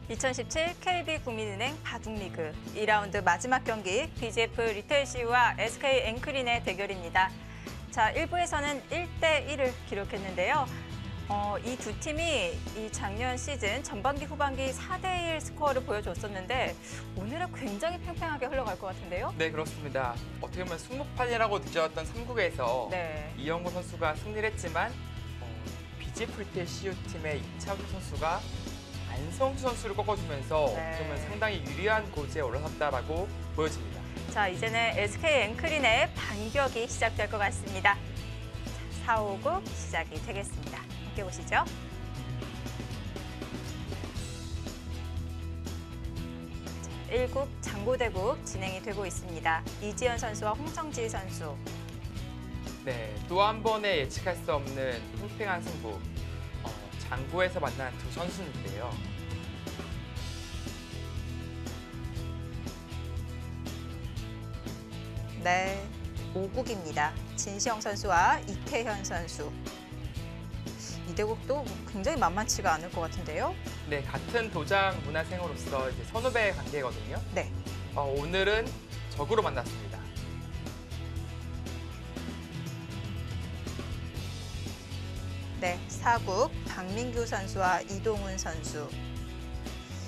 2017 KB국민은행 바둑리그 2라운드 마지막 경기 BGF 리테일CU와 SK 앵크린의 대결입니다. 자, 1부에서는 1대1을 기록했는데요. 이 두 팀이 이 작년 시즌 전반기 후반기 4대1 스코어를 보여줬었는데 오늘은 굉장히 팽팽하게 흘러갈 것 같은데요? 네, 그렇습니다. 어떻게 보면 승부판이라고 늦어왔던 3국에서 네. 이영구 선수가 승리를 했지만 BGF 리테일CU 팀의 이창규 선수가 안성수 선수를 꺾어주면서 어떻게 보면 상당히 유리한 고지에 올라섰다라고 보여집니다. 자, 이제는 SK 앵크린의 반격이 시작될 것 같습니다. 자, 4, 5국 시작이 되겠습니다. 함께 보시죠. 자, 1국 장고대국 진행이 되고 있습니다. 이지연 선수와 홍성지 선수. 네, 또 한 번에 예측할 수 없는 팽팽한 승부. 장고에서 만난 두 선수인데요. 네, 5국입니다. 진시영 선수와 이태현 선수. 이 대국도 굉장히 만만치가 않을 것 같은데요. 네, 같은 도장 문화생으로서 이제 선후배 관계거든요. 네. 오늘은 적으로 만났습니다. 네, 4국 박민규 선수와 이동훈 선수.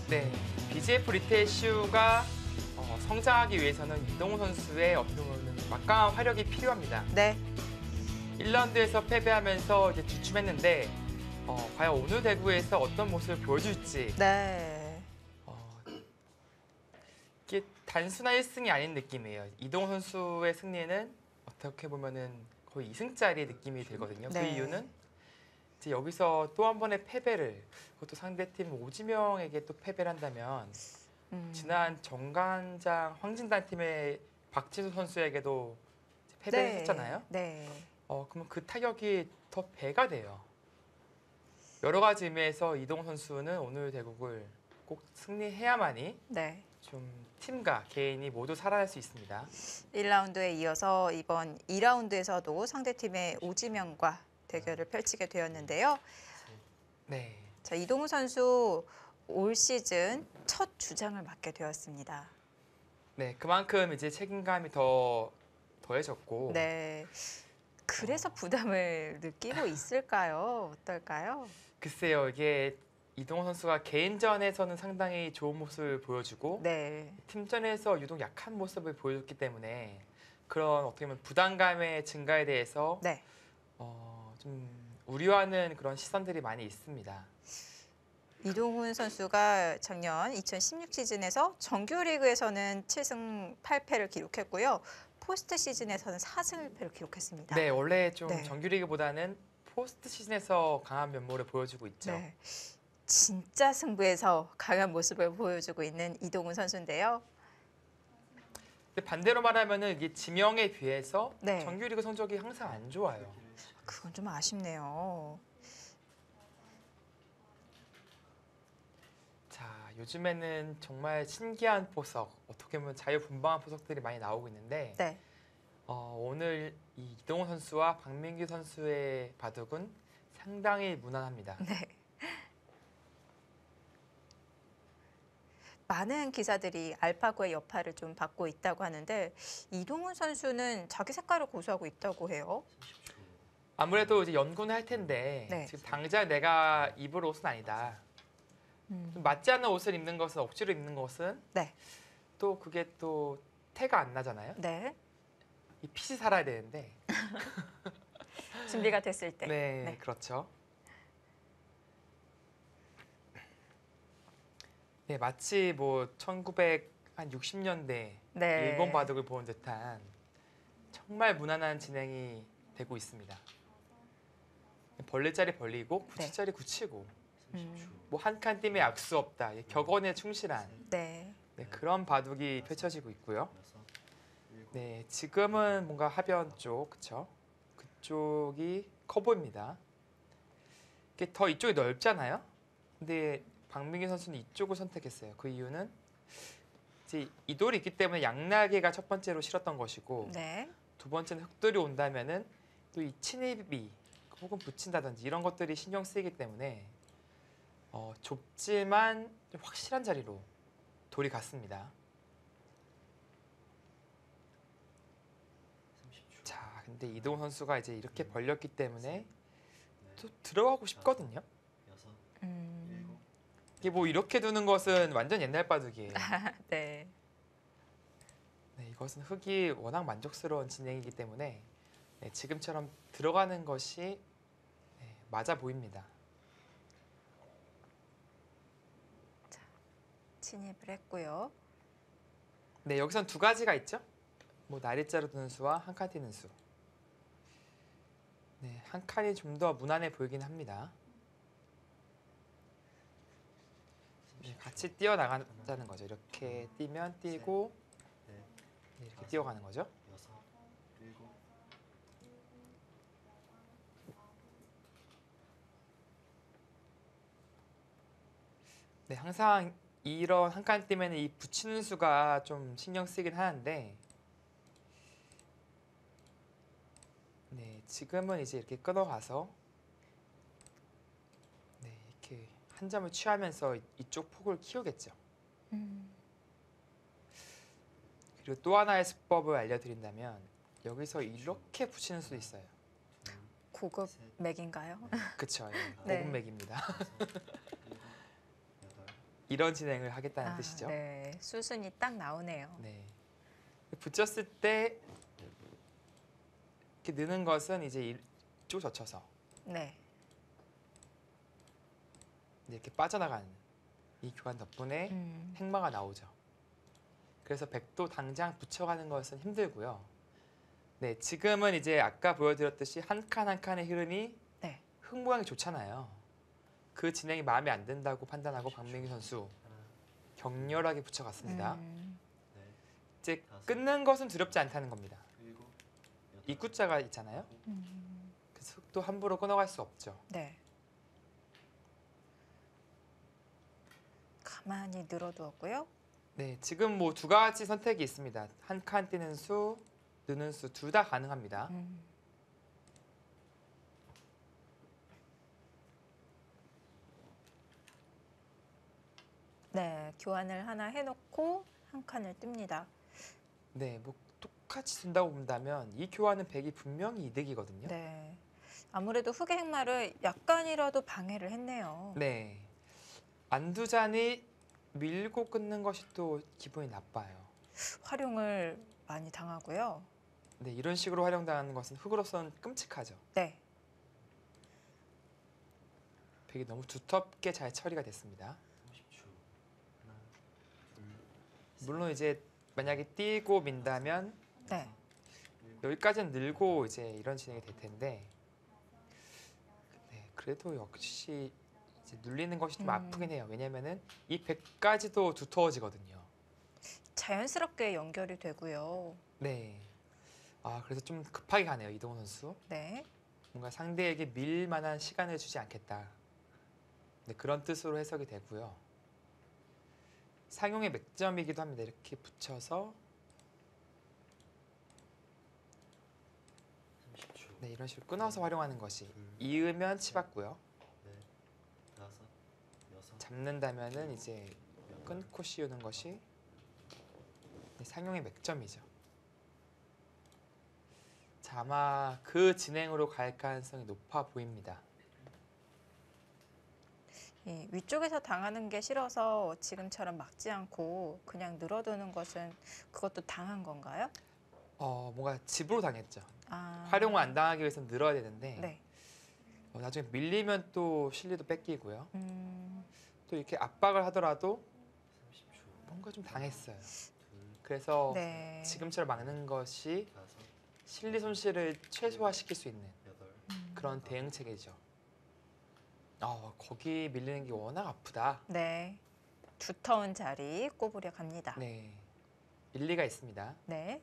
네, BGF 리테일CU가 성장하기 위해서는 이동훈 선수의 어떻게 보면 막강한 화력이 필요합니다. 네. 1라운드에서 패배하면서 이제 주춤했는데 과연 오늘 대구에서 어떤 모습을 보여줄지 네. 이게 단순한 1승이 아닌 느낌이에요. 이동훈 선수의 승리는 어떻게 보면은 거의 2승짜리 느낌이 들거든요. 그 네. 이유는 이제 여기서 또 한 번의 패배를, 그것도 상대팀 오지명에게 또 패배를 한다면 지난 정관장 황진단 팀의 박진수 선수에게도 패배를 네. 했잖아요. 네. 그러면 그 타격이 더 배가 돼요. 여러 가지 의미에서 이동훈 선수는 오늘 대국을 꼭 승리해야만이 네. 좀 팀과 개인이 모두 살아날 수 있습니다. 1라운드에 이어서 이번 2라운드에서도 상대팀의 오지명과 대결을 펼치게 되었는데요. 네. 자, 이동훈 선수 올 시즌 첫 주장을 맡게 되었습니다. 네, 그만큼 이제 책임감이 더해졌고. 네. 그래서 부담을 느끼고 있을까요? 어떨까요? 글쎄요, 이게 이동훈 선수가 개인전에서는 상당히 좋은 모습을 보여주고 네. 팀전에서 유독 약한 모습을 보여줬기 때문에 그런 어떻게 보면 부담감의 증가에 대해서 네. 좀 우려하는 그런 시선들이 많이 있습니다. 이동훈 선수가 작년 2016 시즌에서 정규리그에서는 7승 8패를 기록했고요. 포스트 시즌에서는 4승 1패를 기록했습니다. 네, 원래 좀 네. 정규리그보다는 포스트 시즌에서 강한 면모를 보여주고 있죠. 네. 진짜 승부에서 강한 모습을 보여주고 있는 이동훈 선수인데요. 근데 반대로 말하면은 이게 지명에 비해서 네. 정규리그 성적이 항상 안 좋아요. 그건 좀 아쉽네요. 자, 요즘에는 정말 신기한 포석, 어떻게 보면 자유분방한 포석들이 많이 나오고 있는데 네. 오늘 이 이동훈 선수와 박민규 선수의 바둑은 상당히 무난합니다. 네. 많은 기사들이 알파고의 여파를 좀 받고 있다고 하는데 이동훈 선수는 자기 색깔을 고수하고 있다고 해요. 아무래도 이제 연구는 할 텐데 네. 지금 당장 내가 입을 옷은 아니다. 좀 맞지 않는 옷을 입는 것은 억지로 입는 것은 네. 또 그게 또 태가 안 나잖아요. 네. 이 핏이 살아야 되는데. 준비가 됐을 때. 네, 그렇죠. 네, 마치 뭐 1960년대 네. 일본 바둑을 보는 듯한 정말 무난한 진행이 되고 있습니다. 벌릴 벌리고 굳힐 굳히고 뭐 한 칸 띄면 악수 없다. 격언에 충실한 네. 네, 그런 바둑이 펼쳐지고 있고요. 네, 지금은 뭔가 하변 쪽, 그쵸? 그쪽이 커 보입니다. 이게 더 이쪽이 넓잖아요. 근데 박민규 선수는 이쪽을 선택했어요. 그 이유는 이제 이 돌이 있기 때문에 양날개가 첫 번째로 싫었던 것이고 네. 두 번째는 흑돌이 온다면은 또 이 침입이 혹은 붙인다든지 이런 것들이 신경 쓰이기 때문에 좁지만 좀 확실한 자리로 돌이 갔습니다. 30초. 자, 근데 이동훈 선수가 이제 이렇게 벌렸기 때문에 또 들어가고 싶거든요. 6, 음. 7. 이게 뭐 이렇게 두는 것은 완전 옛날 바둑이에요. 네. 네, 이것은 흙이 워낙 만족스러운 진행이기 때문에 네, 지금처럼 들어가는 것이 네, 맞아 보입니다. 진입을 했고요. 네, 여기선 두 가지가 있죠. 뭐 나리자로 두는 수와 한 칸 뛰는 수. 네, 한 칸이 좀 더 무난해 보이긴 합니다. 네, 같이 뛰어나가자는 거죠. 이렇게 뛰면 뛰고 네, 이렇게 뛰어가는 거죠. 6, 7. 네, 항상 이런 한 칸 뛰면 이 붙이는 수가 좀 신경 쓰이긴 하는데 네, 지금은 이제 이렇게 끊어가서 네, 이렇게 한 점을 취하면서 이쪽 폭을 키우겠죠. 음. 그리고 또 하나의 수법을 알려드린다면 여기서 이렇게 붙이는 수도 있어요. 고급 맥인가요? 그쵸, 예, 네. 고급 맥입니다. 6, 7, 8. 이런 진행을 하겠다는 뜻이죠. 네. 수순이 딱 나오네요. 네. 붙였을 때 이렇게 느는 것은 이제 이쪽 젖혀서 네. 이렇게 빠져나가는 이 교환 덕분에 행마가 나오죠. 그래서 백도 당장 붙여가는 것은 힘들고요. 네, 지금은 이제 아까 보여드렸듯이 한 칸 한 칸의 흐름이 네. 흙 모양이 좋잖아요. 그 진행이 마음에 안 든다고 판단하고 박민기 선수 하나, 격렬하게 붙여갔습니다. 넷, 이제 끊는 것은 두렵지 않다는 겁니다. 7, 8. 입구자가 있잖아요. 그래서 흙도 함부로 끊어갈 수 없죠. 네. 가만히 늘어두었고요. 네, 지금 뭐 두 가지 선택이 있습니다. 한 칸 뛰는 수, 느는 수 둘 다 가능합니다. 네. 교환을 하나 해놓고 한 칸을 뜹니다. 네, 뭐 똑같이 둔다고 본다면 이 교환은 백이 분명히 이득이거든요. 네. 아무래도 흑의 행마를 약간이라도 방해를 했네요. 네, 안 두자니 밀고 끊는 것이 또 기분이 나빠요. 활용을 많이 당하고요. 네, 이런 식으로 활용당하는 것은 흑으로서는 끔찍하죠. 네. 백이 너무 두텁게 잘 처리가 됐습니다. 30초. 하나, 둘, 물론 이제 만약에 뛰고 민다면 네. 여기까지는 늘고 이제 이런 진행이 될 텐데 네, 그래도 역시 이제 눌리는 것이 좀 아프긴 해요. 왜냐면은 이 백까지도 두터워지거든요. 자연스럽게 연결이 되고요. 네. 아, 그래서 좀 급하게 가네요, 이동훈 선수. 네. 뭔가 상대에게 밀 만한 시간을 주지 않겠다. 네, 그런 뜻으로 해석이 되고요. 상용의 맥점이기도 합니다. 이렇게 붙여서 30초. 네, 이런 식으로 끊어서 활용하는 것이 이으면 치받고요. 넷, 5, 6. 잡는다면은 이제 끊고 씌우는 것이 네, 상용의 맥점이죠. 자, 아마 그 진행으로 갈 가능성이 높아 보입니다. 이 위쪽에서 당하는 게 싫어서 지금처럼 막지 않고 그냥 늘어두는 것은 그것도 당한 건가요? 뭔가 집으로 당했죠. 아. 활용을 안 당하기 위해서 늘어야 되는데 네. 나중에 밀리면 또 실리도 뺏기고요. 음. 또 이렇게 압박을 하더라도 30초. 뭔가 좀 당했어요. 둘, 그래서 네. 지금처럼 막는 것이 5, 실리 손실을 최소화시킬 수 있는 8. 그런 대응 체계죠. 거기 밀리는 게 워낙 아프다. 네. 두터운 자리 꼬부려 갑니다. 네, 일리가 있습니다. 네.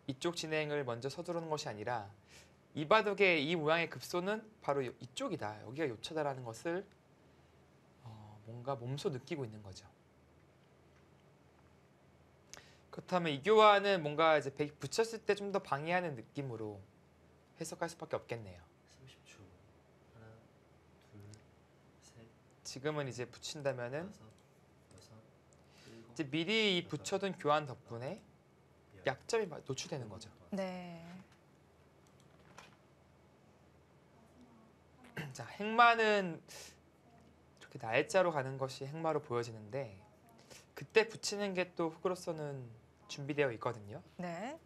이쪽 진행을 먼저 서두르는 것이 아니라 이 바둑의 이 모양의 급소는 바로 이쪽이다. 여기가 요차다라는 것을 뭔가 몸소 느끼고 있는 거죠. 그렇다면 이 교환은 뭔가 이제 백이 붙였을 때 좀 더 방해하는 느낌으로 해석할 수밖에 없겠네요. 30초. 하나, 둘, 셋. 지금은 이제 붙인다면은 다섯, 여섯, 일곱, 이제 미리 이 붙여둔 교환 덕분에 열. 약점이 노출되는 거죠. 네. 자, 행마는 이렇게 날짜로 가는 것이 행마로 보여지는데 그때 붙이는 게 또 흑으로서는 준비되어 있거든요. 네.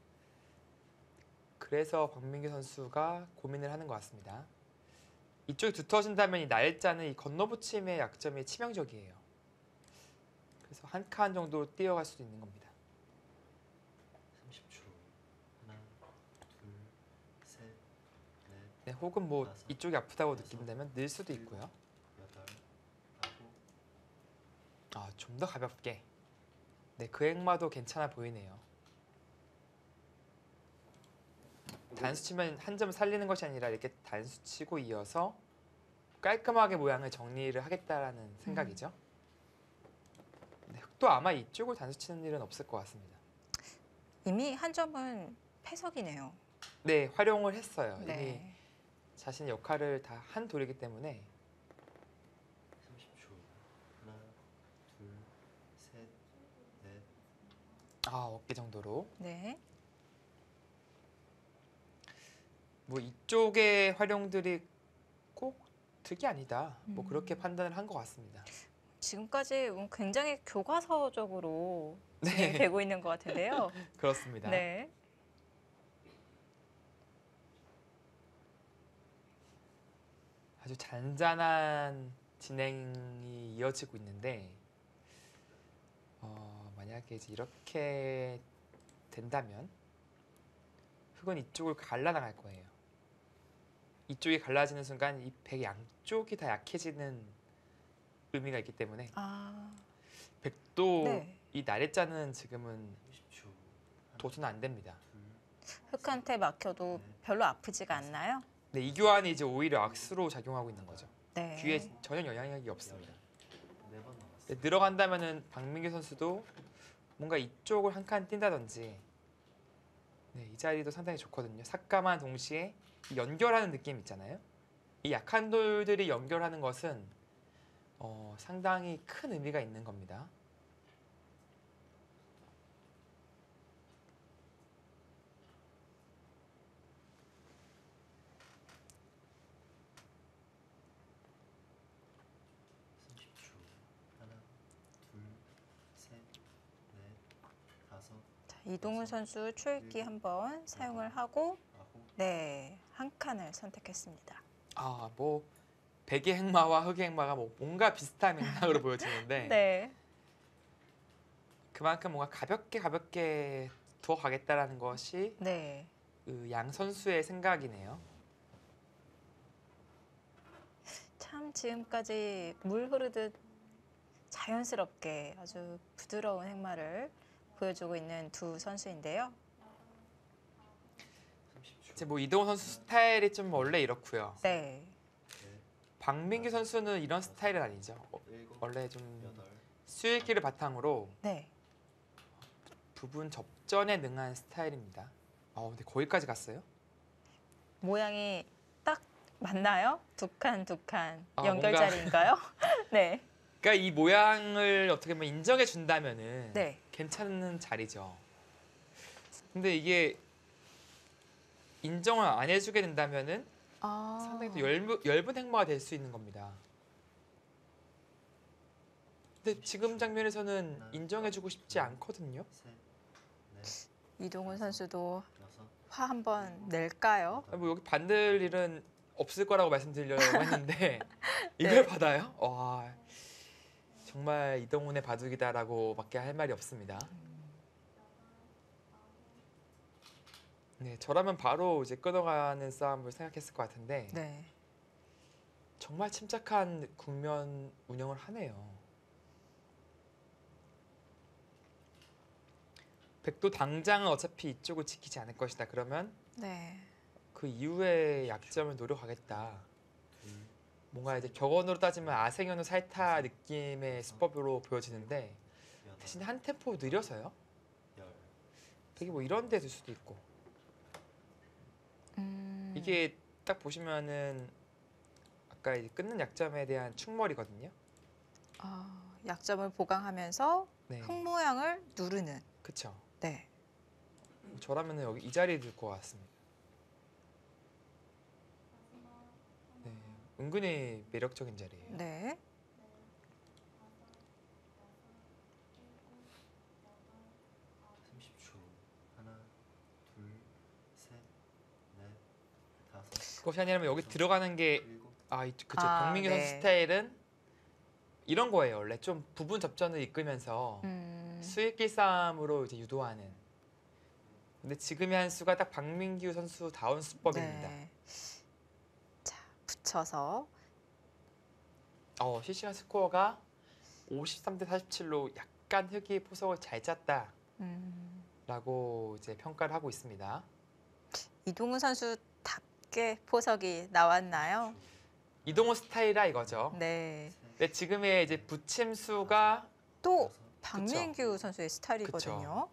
그래서 박민규 선수가 고민을 하는 것 같습니다. 이쪽이 두터워진다면 이 날짜는 이 건너붙임의 약점이 치명적이에요. 그래서 한 칸 정도 뛰어갈 수도 있는 겁니다. 30초. 하나, 둘, 셋, 넷, 네, 혹은 뭐 이쪽이 아프다고 느낀다면 늘 수도 있고요. 여덟, 아홉, 아, 좀 더 가볍게. 네, 그 행마도 괜찮아 보이네요. 단수 치면 한 점 살리는 것이 아니라 이렇게 단수 치고 이어서 깔끔하게 모양을 정리를 하겠다라는 생각이죠. 네, 흑도 아마 이쪽을 단수 치는 일은 없을 것 같습니다. 이미 한 점은 패석이네요. 네, 활용을 했어요. 이미 네. 자신의 역할을 다 한 돌이기 때문에 30초. 하나, 둘, 셋, 넷, 어깨 정도로. 네. 뭐 이쪽의 활용들이 꼭 득이 아니다. 뭐 그렇게 판단을 한 것 같습니다. 지금까지 굉장히 교과서적으로 네. 진행되고 있는 것 같은데요. 그렇습니다. 네. 아주 잔잔한 진행이 이어지고 있는데 만약에 이제 이렇게 된다면 흑은 이쪽을 갈라나갈 거예요. 이쪽이 갈라지는 순간 이 백 양쪽이 다 약해지는 의미가 있기 때문에 아, 백도 네. 이 나래자는 지금은 30초. 도수는 안 됩니다. 둘, 흑한테 막혀도 별로 아프지가 않나요? 네, 이 교환이 이제 오히려 악수로 작용하고 있는 거죠. 네. 귀에 전혀 영향력이 없습니다. 네번 남았어. 네, 늘어간다면은 박민규 선수도 뭔가 이쪽을 한 칸 뛴다든지 네, 이 자리도 상당히 좋거든요. 삭감한 동시에 이 연결하는 느낌 있잖아요. 이 약한 돌들이 연결하는 것은 상당히 큰 의미가 있는 겁니다. 하나, 둘, 셋, 넷, 다섯, 자, 이동훈 선수 초읽기 한번 사용을 하고 아홉, 네, 한 칸을 선택했습니다. 뭐 백의 행마와 흑의 행마가 뭐 뭔가 비슷한 맥락으로 보여지는데 네. 그만큼 뭔가 가볍게 두어 가겠다라는 것이 네. 그 양 선수의 생각이네요. 참 지금까지 물 흐르듯 자연스럽게 아주 부드러운 행마를 보여주고 있는 두 선수인데요. 30초. 이제 뭐 이동훈 선수 스타일이 좀 원래 이렇고요. 네. 넷, 박민규 선수는 이런 스타일은 아니죠. 일곱, 원래 좀 여덟, 수익기를 바탕으로 네. 부분 접전에 능한 스타일입니다. 근데 거기까지 갔어요? 모양이 딱 맞나요? 두 칸 두 칸 아, 연결자리인가요? 네. 그러니까 이 모양을 어떻게 보면 인정해 준다면은 네. 괜찮은 자리죠. 근데 이게 인정을 안 해주게 된다면은 상당히 또 엷은 행마가 될 수 있는 겁니다. 근데 지금 장면에서는 인정해주고 싶지 않거든요. 셋, 넷, 이동훈 선수도 여섯, 화 한번 낼까요? 여덟, 뭐 여기 반들 일은 없을 거라고 말씀드리려고 했는데 이걸 네. 받아요? 와, 정말 이동훈의 바둑이다라고밖에 할 말이 없습니다. 네, 저라면 바로 이제 끊어가는 싸움을 생각했을 것 같은데 네. 정말 침착한 국면 운영을 하네요. 백도 당장은 어차피 이쪽을 지키지 않을 것이다. 그러면 네. 그 이후에 약점을 노려가겠다. 둘, 뭔가 이제 격언으로 따지면 아생현우 살타 느낌의 수법으로 보여지는데 여덟, 대신 한 템포 느려서요. 열. 되게 뭐 이런 데 들 수도 있고 이게 딱 보시면은 아까 이제 끊는 약점에 대한 충머리거든요. 약점을 보강하면서 네, 흙 모양을 누르는. 그쵸. 네. 저라면 여기 이 자리에 둘 것 같습니다. 네, 은근히 매력적인 자리예요. 네. 30초. 하나, 둘, 셋, 넷, 다섯, 그것이 아니라면 여기 들어가는 게 일곱. 그쵸. 박민규 선수 네. 스타일은 이런 거예요. 원래 좀 부분 접전을 이끌면서 수익기 싸움으로 이제 유도하는. 근데 지금의 한 수가 딱 박민규 선수 다운 수법입니다. 네. 자, 붙여서. 실시간 스코어가 53대 47로 약간 흑이 포석을 잘 짰다라고 음, 이제 평가를 하고 있습니다. 이동훈 선수답게 포석이 나왔나요? 이동호 스타일이라 이거죠. 네. 근데 지금의 이제 부침수가 또 박민규 선수의 스타일이거든요.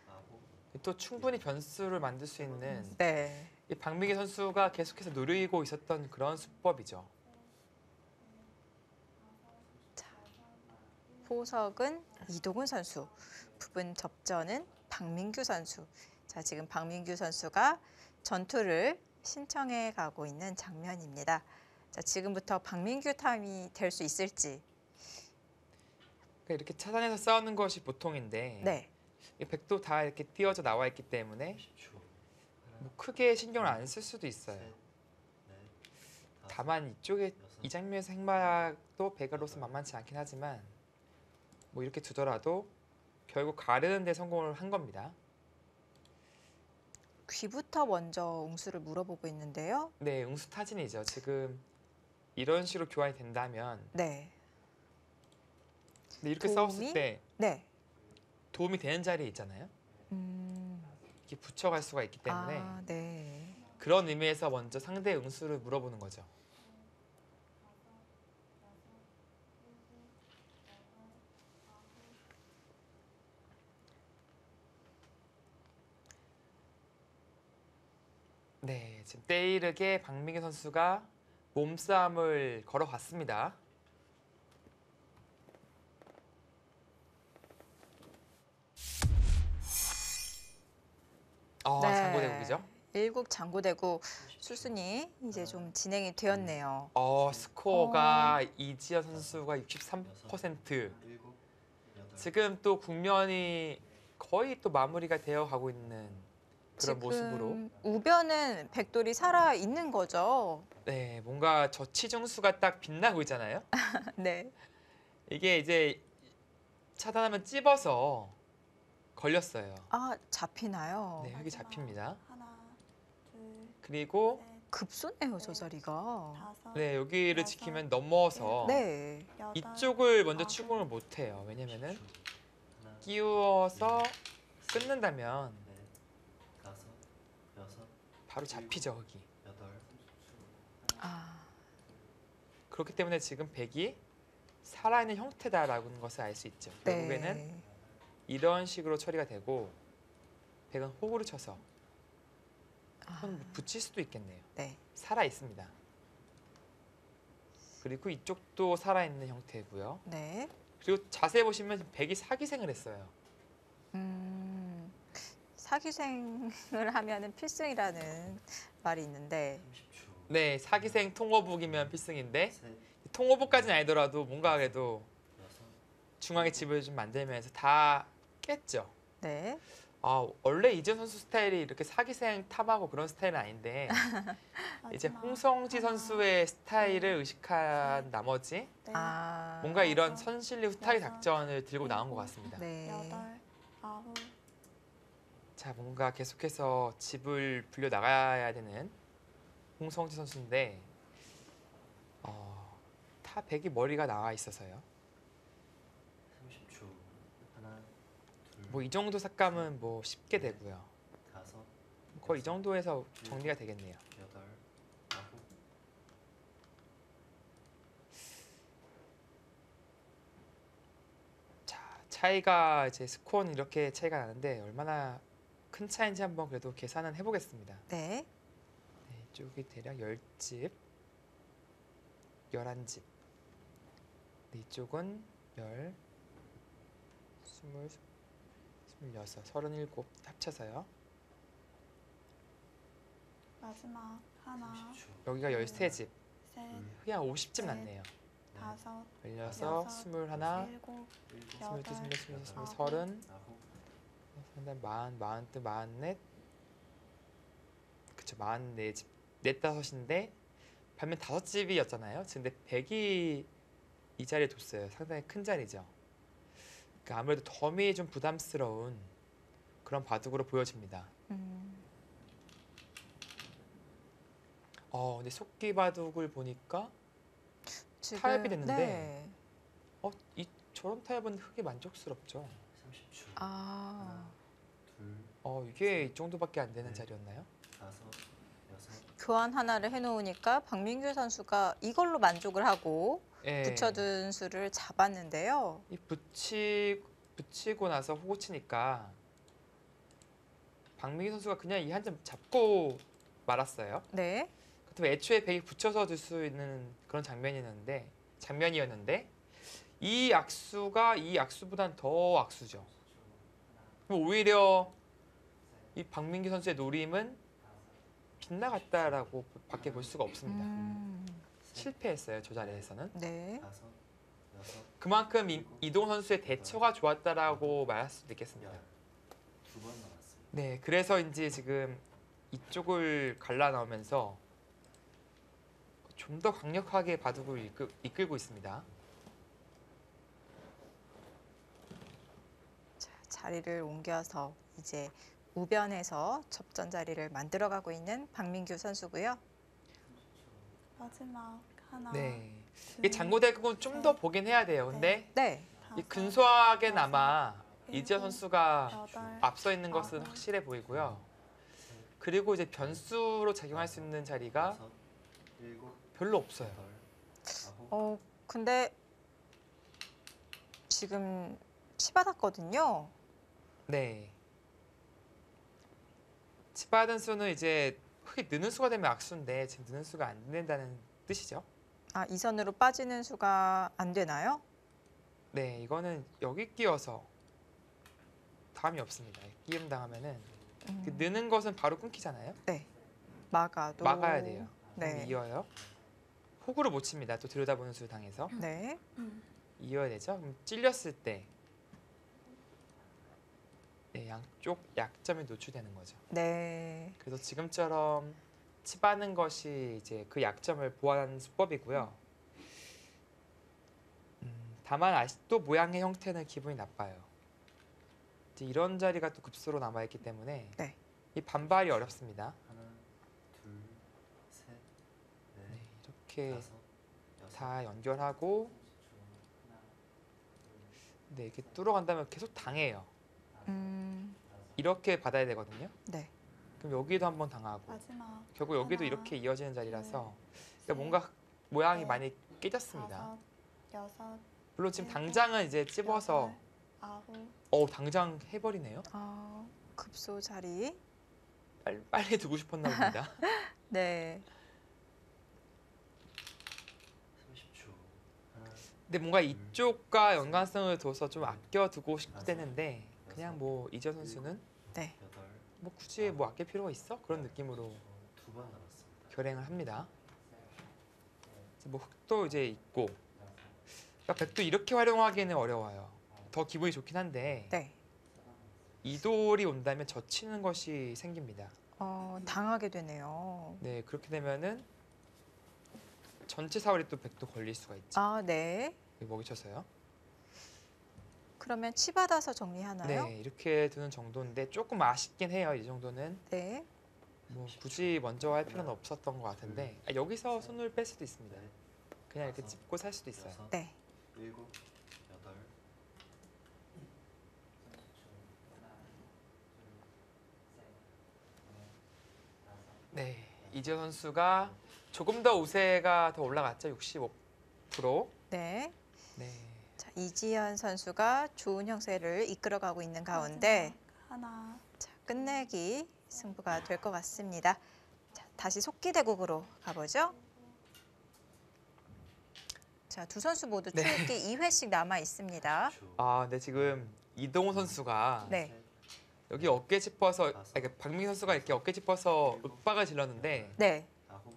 아홉, 또 충분히 변수를 만들 수 있는 네. 이 박민규 선수가 계속해서 누리고 있었던 그런 수법이죠. 포석은 이동훈 선수, 부분 접전은 박민규 선수. 자, 지금 박민규 선수가 전투를 신청해 가고 있는 장면입니다. 자, 지금부터 박민규 타임이 될 수 있을지. 그러니까 이렇게 차단해서 싸우는 것이 보통인데 네. 이 백도 다 이렇게 띄어져 나와 있기 때문에 10초. 하나, 뭐 크게 신경을 안 쓸 수도 있어요. 셋, 넷, 다섯, 다만 이쪽에 여섯, 이 장면에서 행마도 백으로서 만만치 않긴 하지만 뭐 이렇게 두더라도 결국 가르는 데 성공을 한 겁니다. 귀부터 먼저 웅수를 물어보고 있는데요. 네, 응수타진이죠. 지금 이런 식으로 교환이 된다면 네. 근데 이렇게 도움이? 싸웠을 때 네. 도움이 되는 자리에 있잖아요. 이렇게 붙여갈 수가 있기 때문에 네. 그런 의미에서 먼저 상대의 응수를 물어보는 거죠. 네, 지금 때이르게 박민규 선수가 몸싸움을 걸어갔습니다. 장고대국이죠. 일국 장고대국 수순이 이제 좀 진행이 되었네요. 스코어가 이지연 선수가 63%. 일곱, 여덟, 지금 또 국면이 거의 또 마무리가 되어 가고 있는 그런 지금 모습으로. 우변은 백돌이 살아 있는 거죠. 네, 뭔가 저치중수가 딱 빛나고 있잖아요. 네. 이게 이제 차단하면 찝어서 걸렸어요. 잡히나요? 네, 흙이 잡힙니다. 하나, 둘, 그리고 셋, 급소네요, 저 자리가. 다섯, 네, 여기를 여섯, 지키면 넘어서 네. 여덟, 이쪽을 먼저 아홉, 추궁을 못 해요. 왜냐면은 10초. 하나, 끼워서 끊는다면 넷, 다섯, 여섯, 바로 잡히죠, 흙이. 여덟, 그렇기 때문에 지금 백이 살아있는 형태다라는 것을 알 수 있죠. 결국에는 네. 이런 식으로 처리가 되고 백은 호구를 쳐서 손 붙일 수도 있겠네요. 네. 살아 있습니다. 그리고 이쪽도 살아 있는 형태고요. 네. 그리고 자세히 보시면 지금 백이 사기생을 했어요. 사기생을 하면은 필승이라는 말이 있는데 30초. 네, 사기생 통호북이면 필승인데 셋, 통호북까지는 아니더라도 뭔가 그래도 여섯, 중앙에 집을 좀 만들면서 다 깼죠. 네. 원래 이지현 선수 스타일이 이렇게 사기생 탐하고 그런 스타일은 아닌데 이제 마지막 홍성지 하나, 선수의 스타일을 둘, 의식한 셋, 나머지 넷, 뭔가 이런 여섯, 선실리 후타기 여섯, 작전을 들고 나온 것 일곱, 같습니다. 네. 여덟, 아홉, 자, 뭔가 계속해서 집을 불려 나가야 되는 홍성지 선수인데 타 백이 머리가 나와 있어서요. 30초. 하나, 둘, 뭐 이 정도 삭감은 뭐 쉽게 되고요. 다섯, 거의 이 정도에서 정리가 되겠네요. 여덟, 아홉, 자, 차이가 이제 스코어는 이렇게 차이가 나는데 얼마나 큰 차이인지 한번 그래도 계산은 해보겠습니다. 네. 네, 이쪽이 대략 10집, 11집. 네, 이쪽은 열, 스물, 26, 37 합쳐서요. 마지막 하나, 30초. 여기가 13집. 셋, 그냥 50집 네. 났네요. 다섯, 16, 여섯, 21, 일곱, 22, 여덟, 23, 24, 아홉, 30, 아홉, 상당 40, 44, 그쵸, 44집, 45인데 반면 5집이었잖아요. 근데 100이 이 자리에 뒀어요. 상당히 큰 자리죠. 그러니까 아무래도 덤이 좀 부담스러운 그런 바둑으로 보여집니다. 근데 속기 바둑을 보니까 지금, 타협이 됐는데. 네. 저런 타협은 흙이 만족스럽죠. 30초. 아, 둘, 이게 이 정도밖에 안 되는 네. 자리였나요? 다섯, 여섯, 교환 하나를 해놓으니까 박민규 선수가 이걸로 만족을 하고 예. 붙여둔 수를 잡았는데요. 이 붙이고 나서 호구 치니까 박민기 선수가 그냥 이 한 점 잡고 말았어요. 네. 그렇다면 애초에 백이 붙여서 들 수 있는 그런 장면이었는데 이 악수가 이 악수보단 더 악수죠. 그럼 오히려 이 박민기 선수의 노림은 빗나갔다라고 밖에 볼 수가 없습니다. 실패했어요. 저 자리에서는. 네. 다섯, 여섯, 그만큼 이동 선수의 대처가 좋았다라고 말할 수도 있겠습니다. 두 번 남았습니다. 네, 그래서인지 지금 이쪽을 갈라 나오면서 좀 더 강력하게 바둑을 이끌고 있습니다. 자, 자리를 옮겨서 이제 우변에서 접전 자리를 만들어가고 있는 박민규 선수고요. 마지막 하나, 네, 둘, 이게 장고대국은 좀 더 보긴 해야 돼요. 근데 네. 이 다섯, 근소하게나마 일곱, 이지현 선수가 여덟, 앞서 있는 것은 아홉, 확실해 보이고요. 그리고 이제 변수로 작용할 수 있는 자리가 여섯, 일곱, 별로 없어요. 여덟, 아홉, 근데 지금 치받았거든요. 네. 치받은 수는 이제 흙이 느는 수가 되면 악수인데 지금 느는 수가 안 된다는 뜻이죠. 아, 이 선으로 빠지는 수가 안 되나요? 네, 이거는 여기 끼어서 다음이 없습니다. 끼임 당하면은 그 느는 것은 바로 끊기잖아요. 네. 막아도 막아야 돼요. 네. 이어요. 호구를 못 칩니다. 또 들여다보는 수 당해서 네. 이어야 되죠. 그럼 찔렸을 때 네, 양쪽 약점에 노출되는 거죠. 네. 그래서 지금처럼 치받는 것이 이제 그 약점을 보완하는 수법이고요. 다만 아직도 모양의 형태는 기분이 나빠요. 이제 이런 자리가 또 급수로 남아있기 때문에 네. 이 반발이 어렵습니다. 하나, 둘, 셋, 네, 넷, 이렇게 다섯, 여섯, 다 연결하고 네, 이렇게 뚫어간다면 계속 당해요. 이렇게 받아야 되거든요. 네. 그럼 여기도 한번 당하고 마지막 결국 여기도 하나, 이렇게 이어지는 자리라서 셋, 그러니까 뭔가 모양이 넷, 많이 깨졌습니다. 다섯, 여섯, 물론 지금 일곱, 당장은 이제 찝어서 여덟, 아홉, 당장 해버리네요. 급소 자리. 빨리 두고 싶었나 봅니다. 네. 30초. 하나, 근데 뭔가 이쪽과 연관성을 둬서 좀 아껴두고 싶었는데 그냥 뭐 이재 선수는 네. 여덟, 뭐 굳이 뭐 아낄 필요가 있어? 그런 느낌으로 두 번 남았습니다. 결행을 합니다. 뭐 흙도 이제 있고 그러니까 백도 이렇게 활용하기는 어려워요. 더 기분이 좋긴 한데 네. 이돌이 온다면 젖히는 것이 생깁니다. 당하게 되네요. 네, 그렇게 되면은 전체 사월이 또 백도 걸릴 수가 있죠. 아, 네. 먹이쳐서요. 그러면 치받아서 정리하나요? 네, 이렇게 두는 정도인데 조금 아쉽긴 해요. 이 정도는 네. 뭐 굳이 먼저 할 필요는 없었던 것 같은데 여기서 손을 뺄 수도 있습니다. 그냥 이렇게 찝고 살 수도 있어요. 여섯, 네. 일곱, 여덟, 네, 이재 선수가 조금 더 우세가 더 올라갔죠. 65%. 네. 네, 자, 이지현 선수가 좋은 형세를 이끌어가고 있는 가운데 마지막 하나, 자, 끝내기 승부가 될 것 같습니다. 자, 다시 속기대국으로 가보죠. 자, 두 선수 모두 추격기 2회씩 남아 있습니다. 30초. 아, 네 지금 이동훈 선수가 네. 셋, 여기 어깨 짚어서 박민기 선수가 이렇게 어깨 짚어서 윽박을 질렀는데 네. 아홉,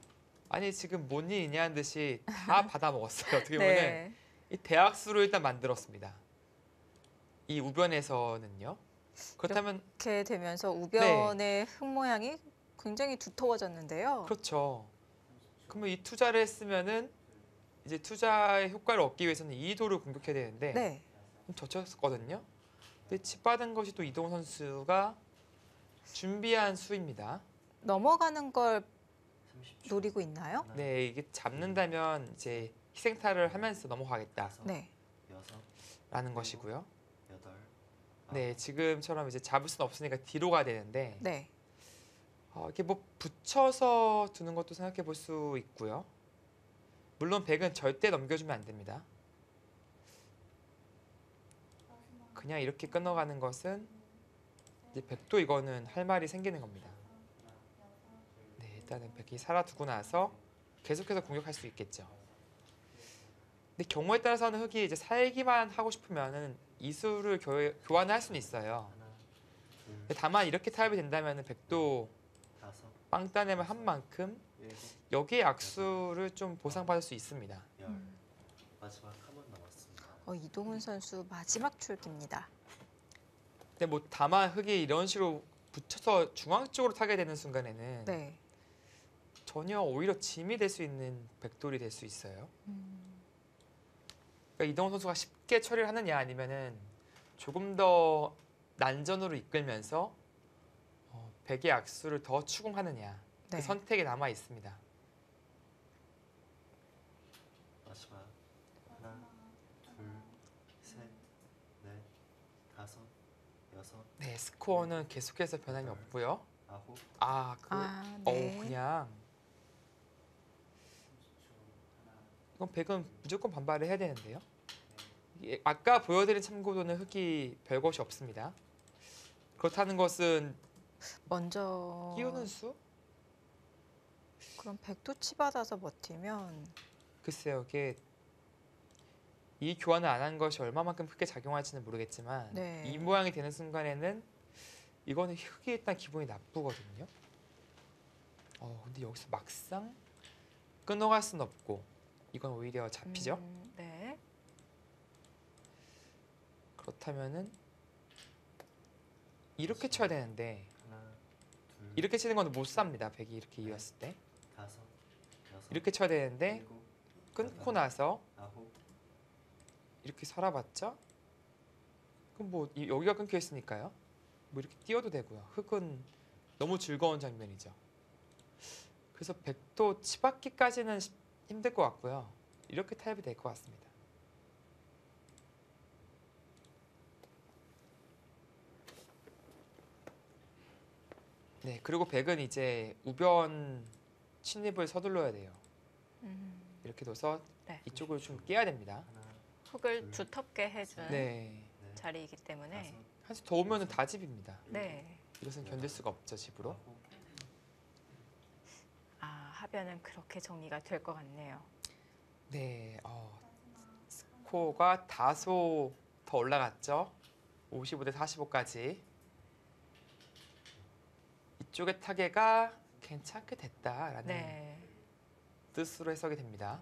아니 지금 뭔 일이냐 한 듯이 다 받아 먹었어요. 어떻게 보면 네. 이 대학수를 일단 만들었습니다. 이 우변에서는요. 그렇다면 이렇게 되면서 우변의 흙 모양이 굉장히 두터워졌는데요. 그렇죠. 그러면 이 투자를 했으면은 이제 투자의 효과를 얻기 위해서는 이도를 공격해야 되는데 네. 좀 젖혔거든요. 근데 칩 받은 것이 또 이동훈 선수가 준비한 수입니다. 넘어가는 걸 30초. 노리고 있나요? 하나, 네, 이게 잡는다면 이제 희생타를 하면서 넘어가겠다라는 다섯, 네. 여섯, 것이고요. 여덟, 네, 지금처럼 이제 잡을 수는 없으니까 뒤로 가야 되는데 네. 이렇게 뭐 붙여서 두는 것도 생각해 볼 수 있고요. 물론 백은 절대 넘겨주면 안 됩니다. 그냥 이렇게 끊어가는 것은 이제 백도 이거는 할 말이 생기는 겁니다. 네, 일단은 백이 살아두고 나서 계속해서 공격할 수 있겠죠. 근데 경우에 따라서는 흑이 이제 살기만 하고 싶으면은 이수를 교환을 할 수는 있어요. 하나, 둘, 근데 다만 이렇게 타협이 된다면은 백도 다섯, 빵 따내면 한 만큼 일곱, 여기에 악수를 좀 보상받을 수 있습니다. 열. 마지막 한 번 남았습니다. 이동훈 선수 마지막 출기입니다. 근데 뭐 다만 흑이 이런 식으로 붙여서 중앙 쪽으로 타게 되는 순간에는 네. 전혀 오히려 짐이 될 수 있는 백돌이 될 수 있어요. 그러니까 이동훈 선수가 쉽게 처리를 하느냐 아니면은 조금 더 난전으로 이끌면서 백의 악수를 더 추궁하느냐 네. 그 선택이 남아 있습니다. 마지막 하나, 둘, 셋, 넷, 다섯, 여섯, 네, 스코어는 계속해서 변함이 없고요. 아홉, 네. 그냥 이건 백은 무조건 반발을 해야 되는데요. 이게 아까 보여드린 참고도는 흑이 별것이 없습니다. 그렇다는 것은 먼저 끼우는 수? 그럼 백도치 받아서 버티면 글쎄요, 이게 이 교환을 안 한 것이 얼마만큼 크게 작용할지는 모르겠지만 네. 이 모양이 되는 순간에는 이거는 흑이 일단 기분이 나쁘거든요. 근데 여기서 막상 끊어갈 수는 없고 이건 오히려 잡히죠. 네. 그렇다면은 이렇게 쳐야 되는데 하나, 둘, 이렇게 치는 건 못 삽니다. 백이 이렇게 이었을 때 다섯, 여섯, 이렇게 쳐야 되는데 일곱, 끊고 나서 아홉, 이렇게 살아봤자 그럼 뭐 여기가 끊겨 있으니까요. 뭐 이렇게 띄워도 되고요. 흑은 너무 즐거운 장면이죠. 그래서 백도 치받기까지는 힘들 것 같고요. 이렇게 타협이 될 것 같습니다. 네, 그리고 백은 이제 우변 침입을 서둘러야 돼요. 이렇게 둬서 네. 이쪽을 좀 깨야 됩니다. 하나, 흙을 두텁게 해준 네, 넷, 자리이기 때문에 다섯, 한수 더 오면은 다 집입니다. 네. 이것은 견딜 수가 없죠, 집으로. 아홉, 하변은 그렇게 정리가 될 것 같네요. 네, 스코어가 다소 더 올라갔죠. 55대 45까지. 이쪽의 타계가 괜찮게 됐다라는 네. 뜻으로 해석이 됩니다.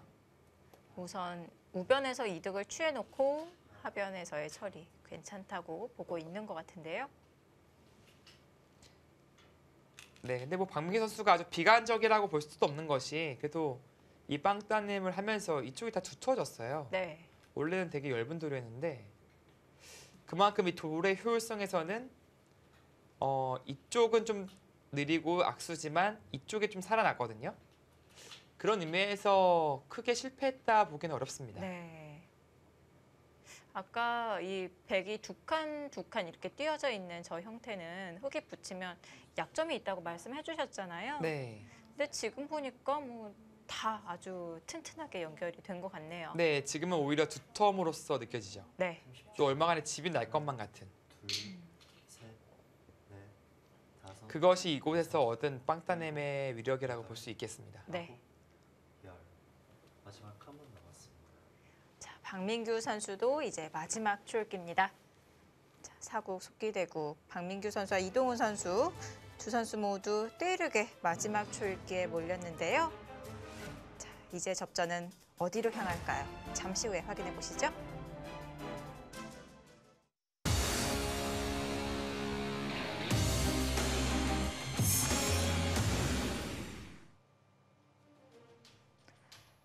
우선 우변에서 이득을 취해놓고 하변에서의 처리 괜찮다고 보고 있는 것 같은데요. 네, 근데 뭐 박민기 선수가 아주 비관적이라고 볼 수도 없는 것이 그래도 이 빵 따님을 하면서 이쪽이 다 두터워졌어요. 네. 원래는 되게 엷은 돌이었는데 그만큼 이 돌의 효율성에서는 이쪽은 좀 느리고 악수지만 이쪽이 좀 살아났거든요. 그런 의미에서 크게 실패했다 보기는 어렵습니다. 네. 아까 이 백이 두 칸 이렇게 띄어져 있는 저 형태는 흙에 붙이면 약점이 있다고 말씀해 주셨잖아요. 네, 근데 지금 보니까 뭐 다 아주 튼튼하게 연결이 된 것 같네요. 네, 지금은 오히려 두텀으로서 느껴지죠. 네. 30초. 또 얼마간에 집이 날 것만 같은. 둘, 셋, 넷, 다섯, 그것이 이곳에서 얻은 빵 따님의 위력이라고 볼 수 있겠습니다. 네. 열. 마지막 한 번 남았습니다. 박민규 선수도 이제 마지막 출기입니다. 자, 사국 속기대국 박민규 선수와 이동훈 선수 두 선수 모두 때르게 마지막 출기에 몰렸는데요. 자, 이제 접전은 어디로 향할까요? 잠시 후에 확인해 보시죠.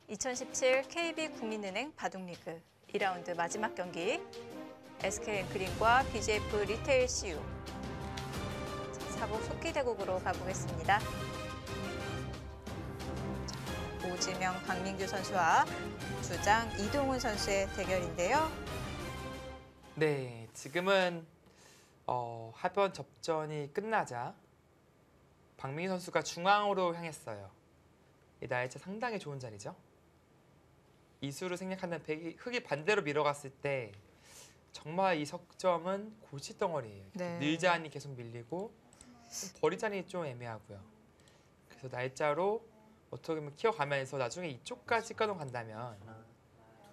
(2017) KB국민은행 바둑리그 2라운드 마지막 경기 SK 앵크린과 BJF 리테일 CU 사국 속기대국으로 가보겠습니다. 오지명 박민규 선수와 주장 이동훈 선수의 대결인데요. 네, 지금은 하변 접전이 끝나자 박민규 선수가 중앙으로 향했어요. 이 날짜 상당히 좋은 자리죠. 이수를 생략하는 백이 흙이 반대로 밀어갔을 때 정말 이 석점은 골칫덩어리예요. 네. 늘잔이 계속 밀리고 버리잔이 좀 애매하고요. 그래서 날짜로 어떻게 보면 키워가면서 나중에 이쪽까지 끊어간다면 하나,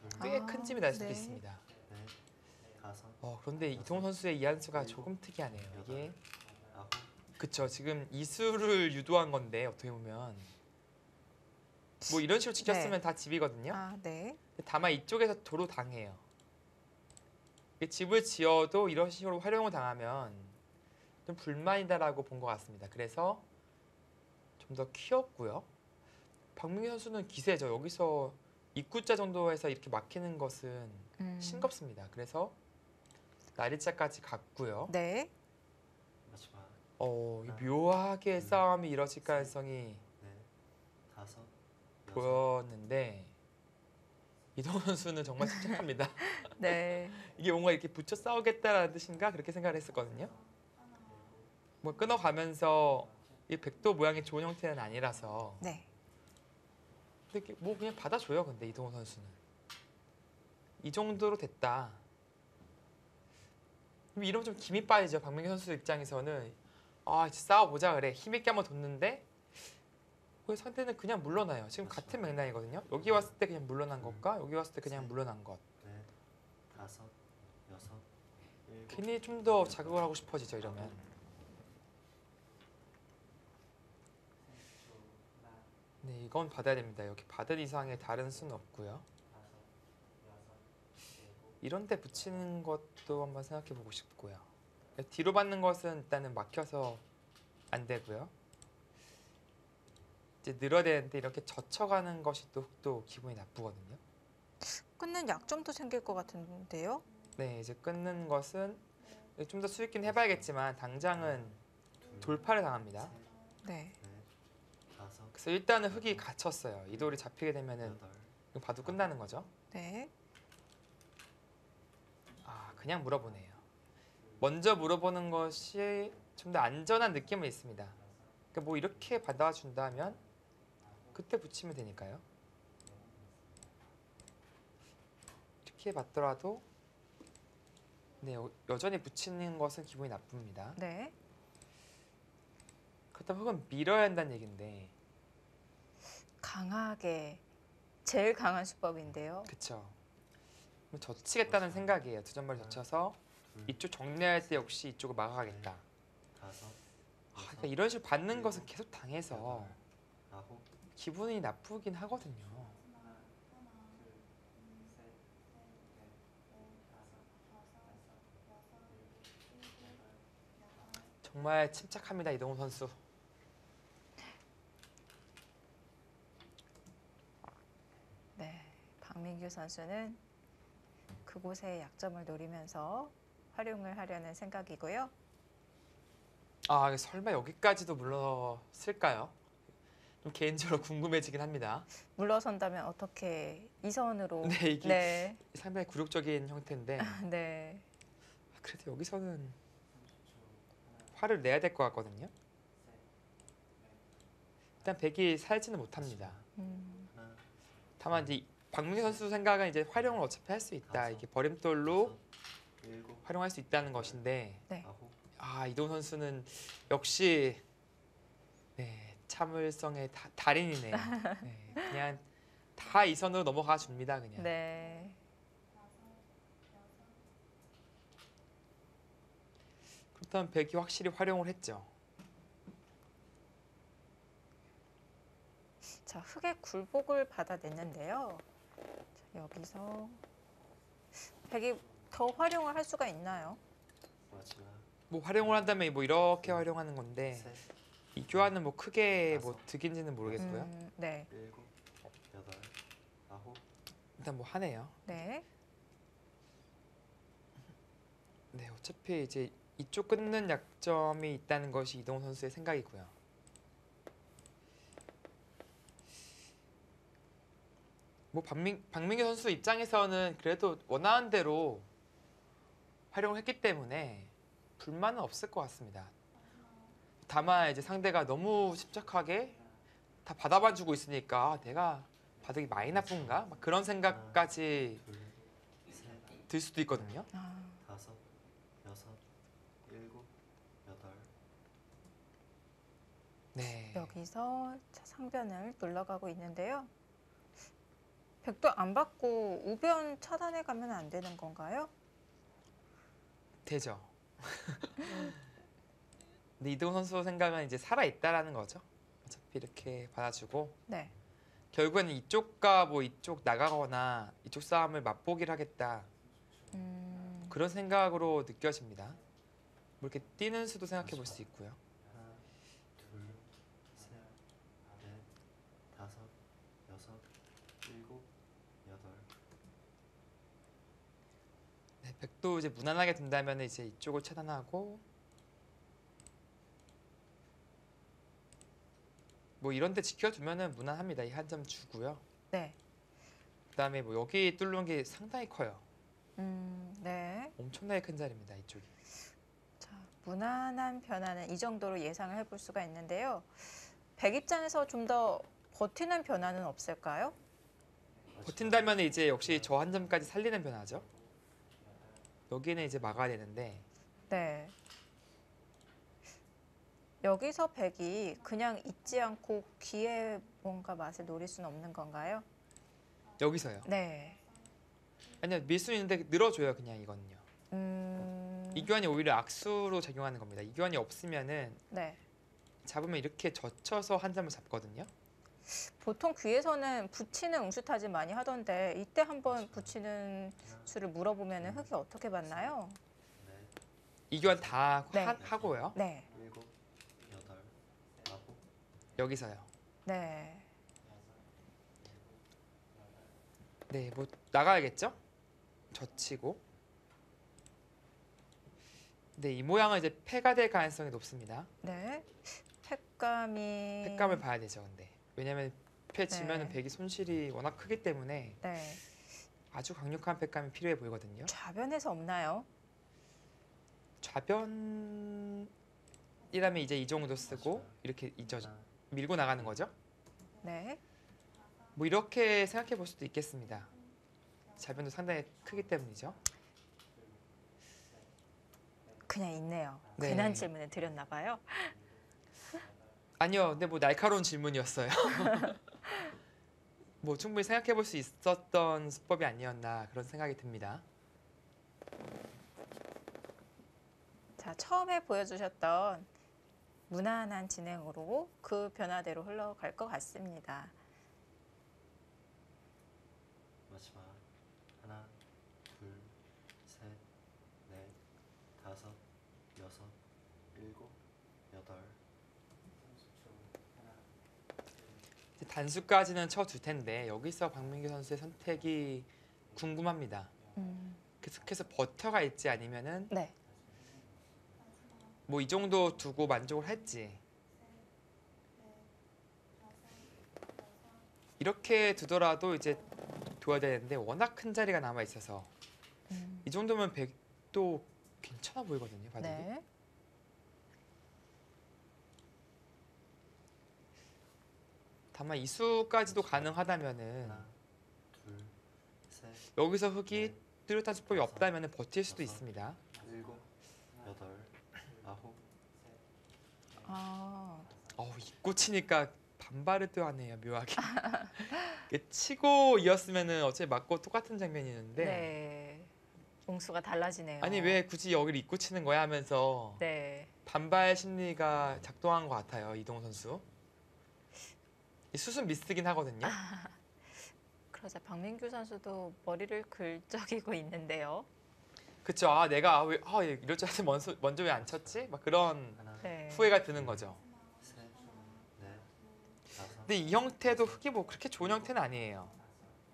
둘, 꽤 큰 짐이 날 수도 네. 있습니다. 넷, 다섯, 그런데 이동훈 선수의 이 안수가 조금 특이하네요. 이게 아홉, 그쵸, 지금 이수를 유도한 건데 어떻게 보면 뭐 이런 식으로 지켰으면 네. 다 집이거든요. 아, 네. 다만 이쪽에서 도로 당해요. 이게 집을 지어도 이런 식으로 활용을 당하면 좀 불만이다라고 본 것 같습니다. 그래서 좀 더 키웠고요. 박민규 선수는 기세죠. 여기서 입구자 정도에서 이렇게 막히는 것은 싱겁습니다. 그래서 날짜까지 갔고요. 네. 마지막. 이 묘하게 싸움이 이뤄질 가능성이 넷, 다섯, 여섯, 보였는데 이동훈 선수는 정말 침착합니다. 네. 이게 뭔가 이렇게 붙여 싸우겠다라는 뜻인가 그렇게 생각을 했었거든요. 뭐 끊어가면서 이 백도 모양이 좋은 형태는 아니라서 네. 근데 이렇게 뭐 그냥 받아줘요. 근데 이동훈 선수는 이 정도로 됐다. 그럼 이러면 좀 김이 빠지죠. 박민규 선수 입장에서는 이제 싸워보자 그래 힘있게 한번 뒀는데 그 상대는 그냥 물러나요. 지금 같은 맥락이거든요. 여기 왔을 때 그냥 물러난 것과 여기 왔을 때 그냥 물러난 것. 넷, 다섯, 여섯, 일곱, 괜히 좀 더 자극을 하고 싶어지죠. 이러면. 네, 이건 받아야 됩니다. 여기 받은 이상의 다른 수는 없고요. 이런 데 붙이는 것도 한번 생각해 보고 싶고요. 뒤로 받는 것은 일단은 막혀서 안 되고요. 이제 늘어야 되는데 이렇게 젖혀가는 것이 또 기분이 나쁘거든요. 끊는 약점도 생길 것 같은데요. 네, 이제 끊는 것은 좀 더 수익긴 해봐야겠지만 당장은 둘, 돌파를 당합니다. 네. 넷, 다섯, 그래서 일단은 흙이 갇혔어요. 이 돌이 잡히게 되면은 여덟, 이거 봐도 끝나는 거죠. 네. 그냥 물어보네요. 먼저 물어보는 것이 좀 더 안전한 느낌은 있습니다. 그러니까 뭐 이렇게 받아준다면 그때 붙이면 되니까요. 이렇게 받더라도 네, 여전히 붙이는 것은 기분이 나쁩니다. 네. 그렇다면 흙은 밀어야 한다는 얘기인데 강하게 제일 강한 수법인데요. 그쵸. 젖히겠다는 생각이에요. 두 점을 젖혀서 둘, 이쪽 정리할 때 역시 이쪽을 막아가겠다. 다섯, 그러니까 이런 식으로 받는 것은 계속 당해서 아홉, 기분이 나쁘긴 하거든요. 정말 침착합니다. 이동훈 선수. 네. 박민규 선수는 그곳의 약점을 노리면서 활용을 하려는 생각이고요. 설마 여기까지도 물러설까요? 좀 개인적으로 궁금해지긴 합니다. 물러선다면 어떻게 이선으로? 네, 이게 네. 상당히 굴욕적인 형태인데 네. 그래도 여기서는 화를 내야 될 것 같거든요. 일단 백이 살지는 못합니다. 하나, 다만 이제 박민규 선수 생각은 이제 활용을 어차피 할 수 있다. 이게 버림돌로 다섯, 일곱, 활용할 수 있다는 것인데 네. 아홉, 이동훈 선수는 역시 네, 참을성의 달인이네요. 네, 그냥 다 이선으로 넘어가 줍니다. 그냥. 네. 일단 백이 확실히 활용을 했죠. 자, 흑의 굴복을 받아냈는데요. 자, 여기서 백이 더 활용을 할 수가 있나요? 마지막 뭐 활용을 한다면 뭐 이렇게 활용하는 건데 셋, 이 교환은 뭐 크게 뭐 득인지는 모르겠고요. 네. 일곱, 여덟, 아홉, 일단 뭐 하네요. 네. 네, 어차피 이제 이쪽 끊는 약점이 있다는 것이 이동훈 선수의 생각이고요. 뭐 박민규 선수 입장에서는 그래도 원하는 대로 활용을 했기 때문에 불만은 없을 것 같습니다. 다만 이제 상대가 너무 침착하게 다 받아봐 주고 있으니까 아, 내가 바둑이 많이 나쁜가? 막 그런 생각까지 둘, 셋, 들 수도 있거든요. 아, 다섯, 여섯, 일곱, 여덟, 네. 여기서 자, 상변을 눌러가고 있는데요. 백도 안 받고 우변 차단해 가면 안 되는 건가요? 되죠. 근데 이동훈 선수 생각은 이제 살아 있다라는 거죠. 어차피 이렇게 받아주고 네. 결국에는 이쪽과 뭐 이쪽 나가거나 이쪽 싸움을 맛보기를 하겠다 그런 생각으로 느껴집니다. 뭐 이렇게 뛰는 수도 생각해 볼 수 있고요. 하나, 둘, 셋, 넷, 다섯, 여섯, 일곱, 여덟, 네, 백도 이제 무난하게 든다면 이제 이쪽을 차단하고 뭐 이런 데 지켜두면은 무난합니다. 이 한 점 주고요. 네. 그다음에 뭐 여기 뚫는 게 상당히 커요. 네. 엄청나게 큰 자리입니다. 이쪽이. 자, 무난한 변화는 이 정도로 예상을 해볼 수가 있는데요. 백 입장에서 좀 더 버티는 변화는 없을까요? 버틴다면 이제 역시 저 한 점까지 살리는 변화죠. 여기는 이제 막아야 되는데 네. 여기서 백이 그냥 있지 않고 귀에 뭔가 맛을 노릴 수는 없는 건가요? 여기서요. 네. 아니요, 밀 수 있는데 늘어줘요. 그냥 이거는요. 이 교환이 오히려 악수로 작용하는 겁니다. 이 교환이 없으면은 네. 잡으면 이렇게 젖혀서 한 점을 잡거든요. 보통 귀에서는 붙이는 응수타지 많이 하던데 이때 한번 붙이는 수를 물어보면 흑이 어떻게 받나요? 넷, 이 교환 다 네. 하고요. 네. 일곱, 여덟, 아홉, 여기서요. 네. 네, 뭐 나가야겠죠? 젖히고. 네, 이 모양은 이제 패가 될 가능성이 높습니다. 네. 팩감이 패감을 봐야 되죠, 근데. 왜냐면 패 지면은 네. 백이 손실이 워낙 크기 때문에 네. 아주 강력한 패감이 필요해 보이거든요. 좌변에서 없나요? 좌변이라면 이제 이 정도 쓰고 이렇게 하나, 밀고 나가는 거죠. 네. 뭐 이렇게 생각해 볼 수도 있겠습니다. 좌변도 상당히 크기 때문이죠. 그냥 있네요. 네. 괜한 질문을 드렸나 봐요. 아니요, 근데 뭐 날카로운 질문이었어요. 뭐 충분히 생각해 볼 수 있었던 수법이 아니었나 그런 생각이 듭니다. 자, 처음에 보여주셨던 무난한 진행으로 그 변화대로 흘러갈 것 같습니다. 마지막 하나, 둘, 셋, 넷, 다섯, 여섯, 일곱, 여덟, 이제 단수까지는 쳐줄 텐데 여기서 박민규 선수의 선택이 궁금합니다. 계속해서 버텨가 있지 아니면은 네. 뭐 이 정도 두고 만족을 했지. 이렇게 두더라도 이제 둬야 되는데 워낙 큰 자리가 남아 있어서 이 정도면 100도 괜찮아 보이거든요, 바둑이. 네. 다만 이 수까지도 가능하다면은 하나, 둘, 셋, 여기서 흑이 뚜렷한 수법이 없다면은 버틸 수도 있습니다. 일곱, 여덟, 아홉, 아, 이 꽂히니까 반발을 또 하네요, 묘하게. 이게 치고 이었으면은 어차피 맞고 똑같은 장면이었는데 네. 공수가 달라지네요. 아니 왜 굳이 여기를 입구 치는 거야 하면서 네. 반발 심리가 작동한 것 같아요. 이동훈 선수. 이 수순 미스긴 하거든요. 그러자 박민규 선수도 머리를 긁적이고 있는데요. 그쵸. 아 내가 이럴 줄 알았으면 먼저 왜 안 쳤지? 막 그런 하나, 네. 후회가 드는 거죠. 셋, 넷, 다섯, 근데 이 형태도 흙이 뭐 그렇게 좋은 형태는 아니에요.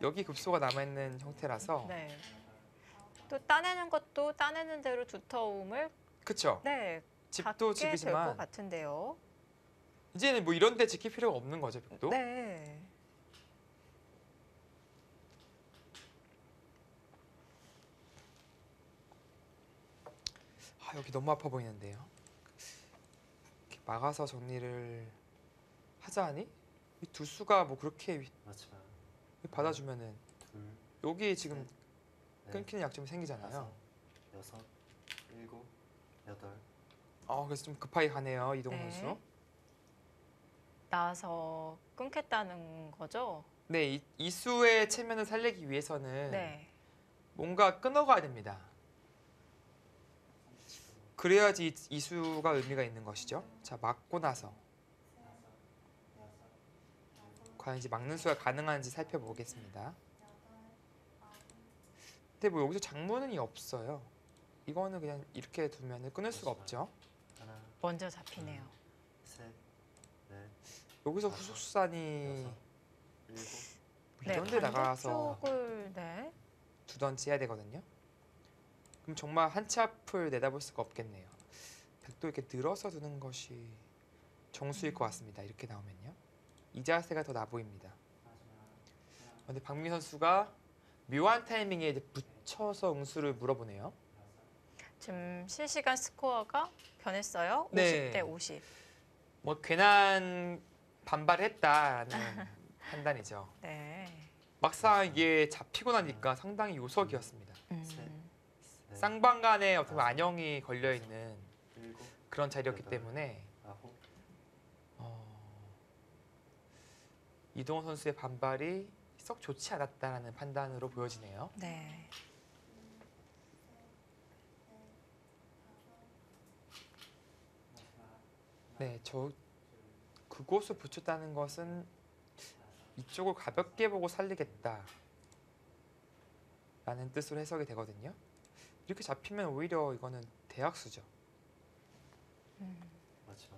여기 급소가 남아있는 형태라서. 네. 또 따내는 것도 따내는 대로 두터움을 그쵸. 네 집도 갖게 될 것 집이지만 같은데요. 이제는 뭐 이런 데 지킬 필요가 없는 거죠. 벽도. 네. 아 여기 너무 아파 보이는데요. 이렇게 막아서 정리를 하자 하니? 이 두 수가 뭐 그렇게 마지막 받아주면은 둘, 여기 지금 넷, 끊기는 약점이 생기잖아요. 다섯, 여섯, 일곱, 여덟, 그래서 좀 급하게 가네요. 이동훈 네. 선수. 나와서 끊겠다는 거죠. 네, 이 수의 체면을 살리기 위해서는 네. 뭔가 끊어가야 됩니다. 그래야지 이 수가 의미가 있는 것이죠. 자, 막고 나서 과연 이제 막는 수가 가능한지 살펴보겠습니다. 근데 뭐 여기서 장문이 없어요. 이거는 그냥 이렇게 두면 끊을 수가 없죠. 하나, 먼저 잡히네요. 셋, 넷, 여기서 후속수산이 여섯, 일곱, 이런 데 나가서 반대쪽을 네. 두던지 해야 되거든요. 그럼 정말 한 치 앞을 내다볼 수가 없겠네요. 백도 이렇게 늘어서 두는 것이 정수일 것 같습니다. 이렇게 나오면요. 이 자세가 더 나 보입니다. 근데 박민규 선수가 묘한 타이밍에 이제 붙여서 응수를 물어보네요. 지금 실시간 스코어가 변했어요. 네. 50대 50. 뭐 괜한 반발했다는 판단이죠. 네. 막상 이게 잡히고 나니까 상당히 요석이었습니다. 넷, 쌍방간에 어떻게 보면 안형이 걸려 있는 일곱, 그런 자리였기 때문에 아홉, 이동훈 선수의 반발이 썩 좋지 않았다는 판단으로 보여지네요. 네. 네, 그곳을 붙였다는 것은 이쪽을 가볍게 보고 살리겠다 라는 뜻으로 해석이 되거든요. 이렇게 잡히면 오히려 이거는 대학수죠. 마지막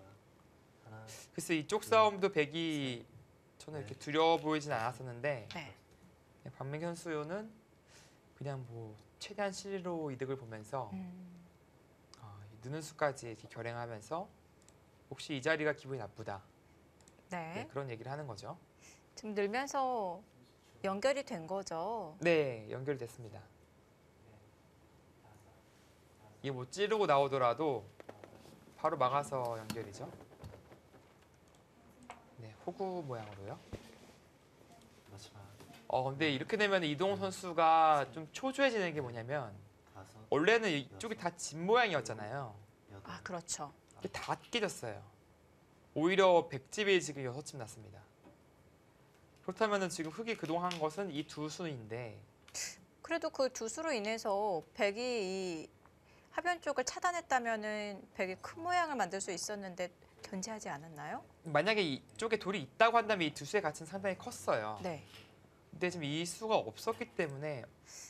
하나, 글쎄 이쪽 싸움도 백이 저는 이렇게 두려워 보이진 않았었는데 네. 박민규 선수는 그냥 뭐 최대한 실리로 이득을 보면서 느는 수까지 이렇게 결행하면서 혹시 이 자리가 기분이 나쁘다 네. 그런 얘기를 하는 거죠. 지금 늘면서 연결이 된 거죠. 네, 연결됐습니다. 이게 뭐 찌르고 나오더라도 바로 막아서 연결이죠. 네, 호구 모양으로요. 마지막 근데 이렇게 되면 이동훈 선수가 좀 초조해지는 게 뭐냐면 다섯, 원래는 이쪽이 다 집 모양이었잖아요. 여덟, 아, 그렇죠. 이게 다 깨졌어요. 오히려 백집이 지금 6집 났습니다. 그렇다면 지금 흙이 그동안 한 것은 이 두 수인데 그래도 그 두 수로 인해서 백이 이 하변 쪽을 차단했다면은 백이 큰 모양을 만들 수 있었는데 견제하지 않았나요? 만약에 이쪽에 돌이 있다고 한다면 이 두 수의 가치는 상당히 컸어요. 네. 근데 지금 이 수가 없었기 때문에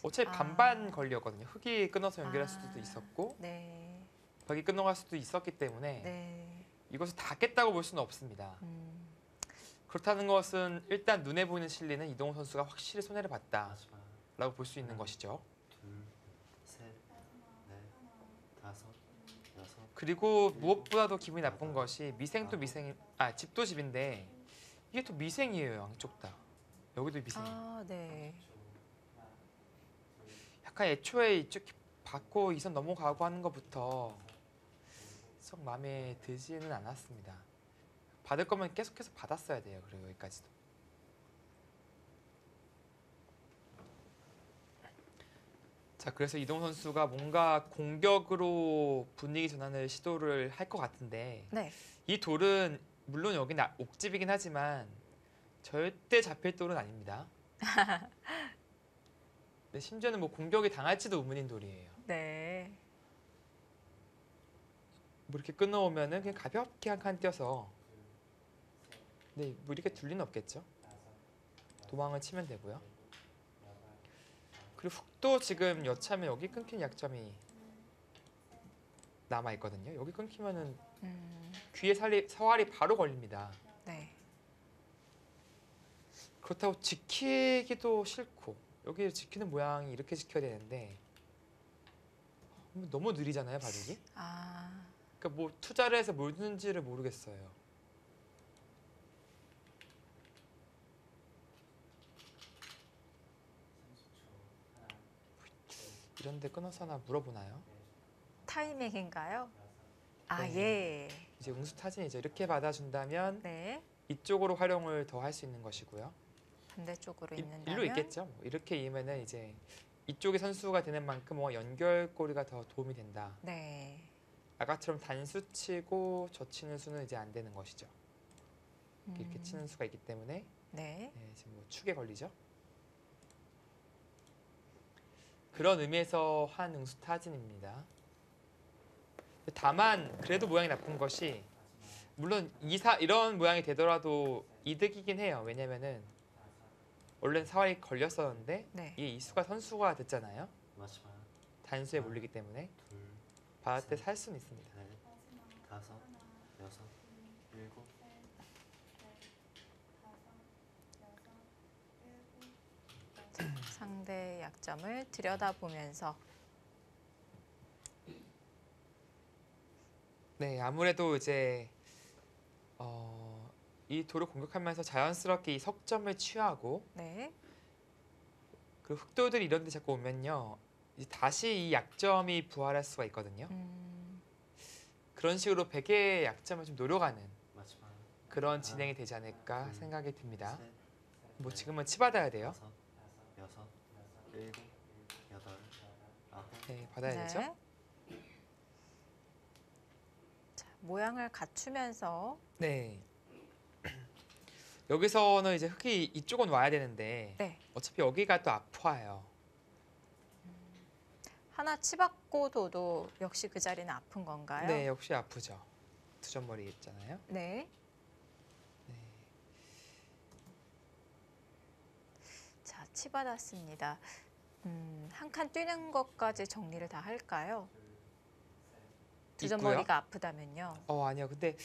어차피 아. 반반 걸렸거든요. 흙이 끊어서 연결할 수도 있었고 네. 벽이 끊어갈 수도 있었기 때문에 네. 이것을 다 깼다고 볼 수는 없습니다. 그렇다는 것은 일단 눈에 보이는 실리는 이동훈 선수가 확실히 손해를 봤다라고 마지막 볼 수 있는 것이죠. 둘, 셋, 넷, 다섯, 여섯, 그리고 무엇보다도 기분이 나쁜 것이 미생도 집도 집인데 이게 또 미생이에요. 양쪽 다. 여기도 미생이에요. 아, 네. 약간 애초에 이쪽 받고 이 선 넘어가고 하는 것부터 썩 마음에 들지는 않았습니다. 받을 거면 계속해서 받았어야 돼요. 그리고 여기까지도. 자, 그래서 이동 선수가 뭔가 공격으로 분위기 전환을 시도를 할 것 같은데 네. 이 돌은 물론 여기는 옥집이긴 하지만 절대 잡힐 돌은 아닙니다. 네, 심지어는 뭐 공격이 당할지도 의문인 돌이에요. 네. 뭐 이렇게 끊어오면은 그냥 가볍게 한 칸 띄어서 네, 뭐 이렇게 둘 리는 없겠죠. 도망을 치면 되고요. 그리고 훅도 지금 여차하면 여기 끊긴 약점이 남아 있거든요. 여기 끊기면은 귀에 서활이 바로 걸립니다. 네. 그렇다고 지키기도 싫고 여기 지키는 모양이 이렇게 지켜야 되는데 너무 느리잖아요, 바둑이. 아, 그러니까 뭐 투자를 해서 뭘 주는지를 모르겠어요. 이런데 끊어서 하나 물어보나요? 타이밍인가요? 아, 네. 예. 이제 응수타진이 이제 이렇게 받아준다면 네. 이쪽으로 활용을 더 할 수 있는 것이고요. 반대쪽으로 있는다면 일로 있겠죠. 뭐 이렇게 이으면은 이제 이쪽이 선수가 되는 만큼 뭐 연결고리가 더 도움이 된다. 네. 아까처럼 단수 치고 젖히는 수는 이제 안 되는 것이죠. 이렇게 치는 수가 있기 때문에 네. 네, 지금 뭐 축에 걸리죠. 그런 의미에서 한 응수타진입니다. 다만 그래도 모양이 나쁜 것이 물론 이런 모양이 되더라도 이득이긴 해요. 왜냐면은 원래는 사활이 걸렸었는데 네. 이게 이수가 선수가 됐잖아요. 마지막 단수에 몰리기 때문에 둘, 받을 때 살 수는 있습니다. 넷, 다섯, 여섯, 일곱. 상대의 약점을 들여다보면서 네, 아무래도 이제 이 돌을 공격하면서 자연스럽게 이 석점을 취하고 네. 그리고 흑돌들이 이런 데 자꾸 오면요. 이제 다시 이 약점이 부활할 수가 있거든요. 그런 식으로 백의 약점을 좀 노려가는 마지막 그런 진행이 되지 않을까 생각이 듭니다. 셋, 뭐 넷, 지금은 치받아야 돼요. 다섯, 여섯, 일곱, 여덟, 아홉. 네, 받아야 되죠. 네. 자, 모양을 갖추면서 네. 여기서는 이제 흑이 이쪽은 와야 되는데 네. 어차피 여기가 또 아파요. 하나 치받고 둬도 역시 그 자리는 아픈 건가요? 네, 역시 아프죠. 두 점머리 있잖아요. 네. 네. 자, 치받았습니다. 한 칸 뛰는 것까지 정리를 다 할까요? 두 점 있고요. 머리가 아프다면요. 아니요. 근데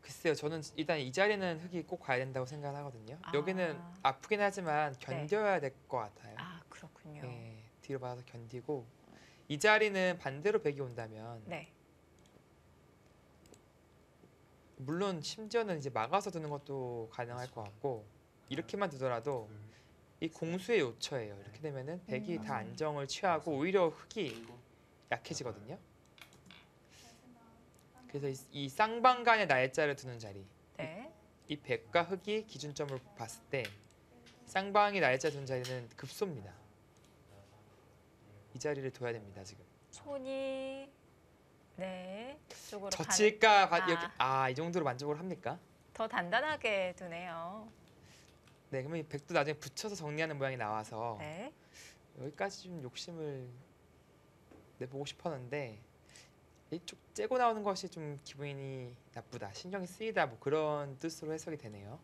글쎄요. 저는 일단 이 자리는 흑이 꼭 가야 된다고 생각을 하거든요. 아. 여기는 아프긴 하지만 견뎌야 될 것 같아요. 아, 그렇군요. 네, 뒤로 받아서 견디고 이 자리는 반대로 백이 온다면 네. 물론 심지어는 이제 막아서 두는 것도 가능할 것 같고 이렇게만 두더라도 둘, 이 공수의 요처예요. 이렇게 되면은 백이 다 음. 안정을 취하고 오히려 흑이 일곱, 약해지거든요. 그래서 이 쌍방간의 날짜를 두는 자리, 네. 이 백과 흑이 기준점을 봤을 때 쌍방이 날짜 두는 자리는 급소입니다. 이 자리를 둬야 됩니다. 지금. 손이 네. 그쪽으로 젖힐까? 가는- 여기 이 정도로 만족을 합니까? 더 단단하게 두네요. 네, 그러면 이 백도 나중에 붙여서 정리하는 모양이 나와서 네. 여기까지 좀 욕심을 내보고 싶었는데 이쪽 째고 나오는 것이 좀 기분이 나쁘다, 신경이 쓰이다 뭐 그런 뜻으로 해석이 되네요.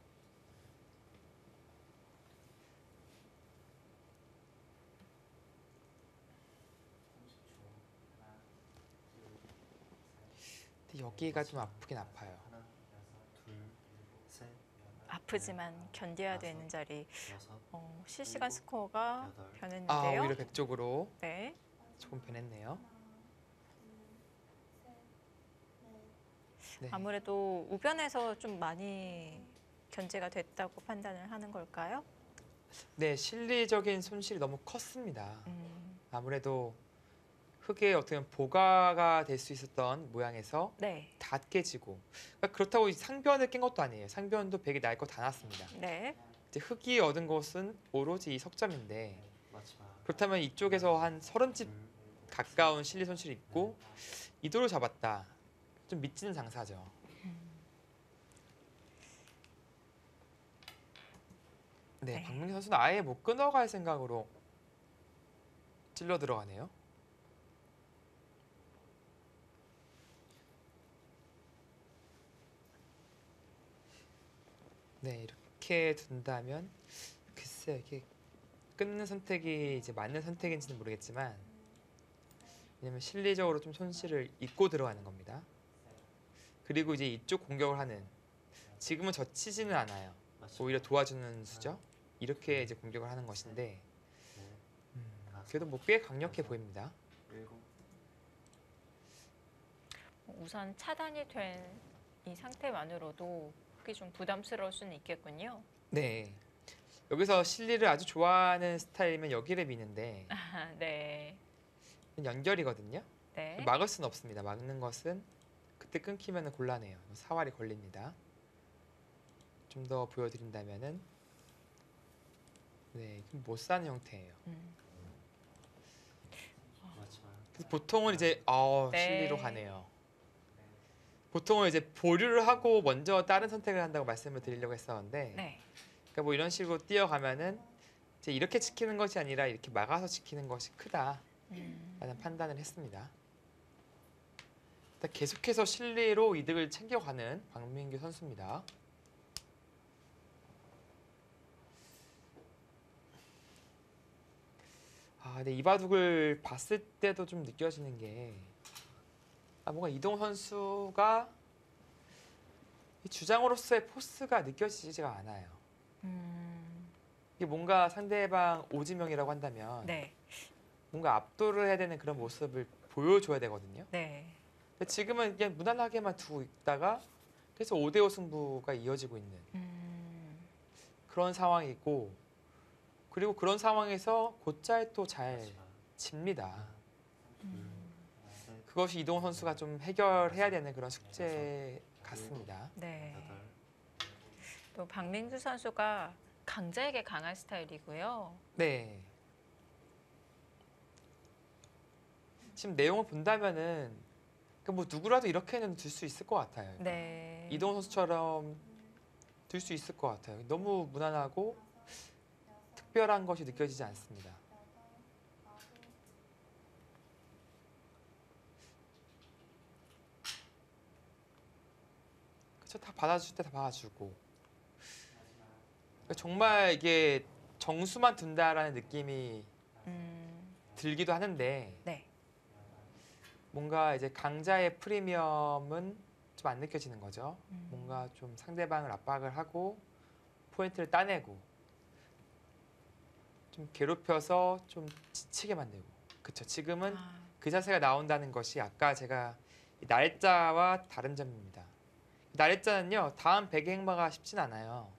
근데 여기가 좀 아프긴 아파요. 하나, 둘, 셋, 아프지만 견뎌야 되는 자리. 여섯, 실시간 일곱, 스코어가 여덟. 변했는데요. 오히려 백 쪽으로 네. 조금 변했네요. 네. 아무래도 우변에서 좀 많이 견제가 됐다고 판단을 하는 걸까요? 네, 실리적인 손실이 너무 컸습니다. 아무래도 흑의 어떻게 보면 보가가 될 수 있었던 모양에서 네. 다 깨지고 그러니까 그렇다고 이 상변을 깬 것도 아니에요. 상변도 백이 날 거 다 났습니다. 네. 이제 흑이 얻은 것은 오로지 이 석점인데 마지막 그렇다면 이쪽에서 한 30집 둘, 가까운 실리 손실이 있고 이도를 잡았다. 좀 미치는 장사죠. 네, 네. 박민기 선수는 아예 못 끊어갈 생각으로 찔러 들어가네요. 네, 이렇게 둔다면 글쎄 이게 끊는 선택이 이제 맞는 선택인지는 모르겠지만 왜냐면 실리적으로 좀 손실을 입고 들어가는 겁니다. 그리고 이제 이쪽 공격을 하는 지금은 젖히지는 않아요. 맞죠? 오히려 도와주는 수죠. 이렇게 이제 공격을 하는 것인데 넷, 그래도 뭐 꽤 강력해 보입니다. 일곱, 우선 차단이 된 이 상태만으로도 그게 좀 부담스러울 수는 있겠군요. 네. 여기서 실리를 아주 좋아하는 스타일이면 여기를 미는데 아, 네. 연결이거든요. 네. 막을 수는 없습니다. 막는 것은 그때 끊기면 곤란해요. 사활이 걸립니다. 좀 더 보여드린다면은 네, 못 사는 형태예요. 마지막 그래서 보통은 이제 네. 실리로 가네요. 보통은 이제 보류를 하고 먼저 다른 선택을 한다고 말씀을 드리려고 했었는데 네. 그러니까 뭐 이런 식으로 뛰어가면은 이제 이렇게 지키는 것이 아니라 이렇게 막아서 지키는 것이 크다라는 판단을 했습니다. 일단 계속해서 실리로 이득을 챙겨가는 박민규 선수입니다. 근데 이 바둑을 봤을 때도 좀 느껴지는 게 뭔가 이동 선수가 이 주장으로서의 포스가 느껴지지가 않아요. 이게 뭔가 상대방 오지명이라고 한다면 네. 뭔가 압도를 해야 되는 그런 모습을 보여줘야 되거든요. 네. 근데 지금은 그냥 무난하게만 두고 있다가 그래서 5대5 승부가 이어지고 있는 그런 상황이고 그리고 그런 상황에서 곧잘 또 잘 마지막 집니다. 셋, 그것이 이동훈 선수가 좀 해결해야 되는 그런 숙제 같습니다. 네. 여덟, 또 박민규 선수가 강자에게 강한 스타일이고요. 네. 지금 내용을 본다면은 그뭐 누구라도 이렇게는 들 수 있을 것 같아요. 네. 이동훈 선수처럼 들 수 있을 것 같아요. 너무 무난하고 특별한 것이 느껴지지 않습니다. 그쵸, 다 받아줄 때 다 받아주고 그러니까 정말 이게 정수만 둔다라는 느낌이 들기도 하는데 네. 뭔가 이제 강자의 프리미엄은 좀 안 느껴지는 거죠. 뭔가 좀 상대방을 압박을 하고 포인트를 따내고 좀 괴롭혀서 좀 지치게 만들고 그쵸. 지금은 그 자세가 나온다는 것이 아까 제가 이 날짜와 다른 점입니다. 날짜는요 다음 백의 행마가 쉽진 않아요.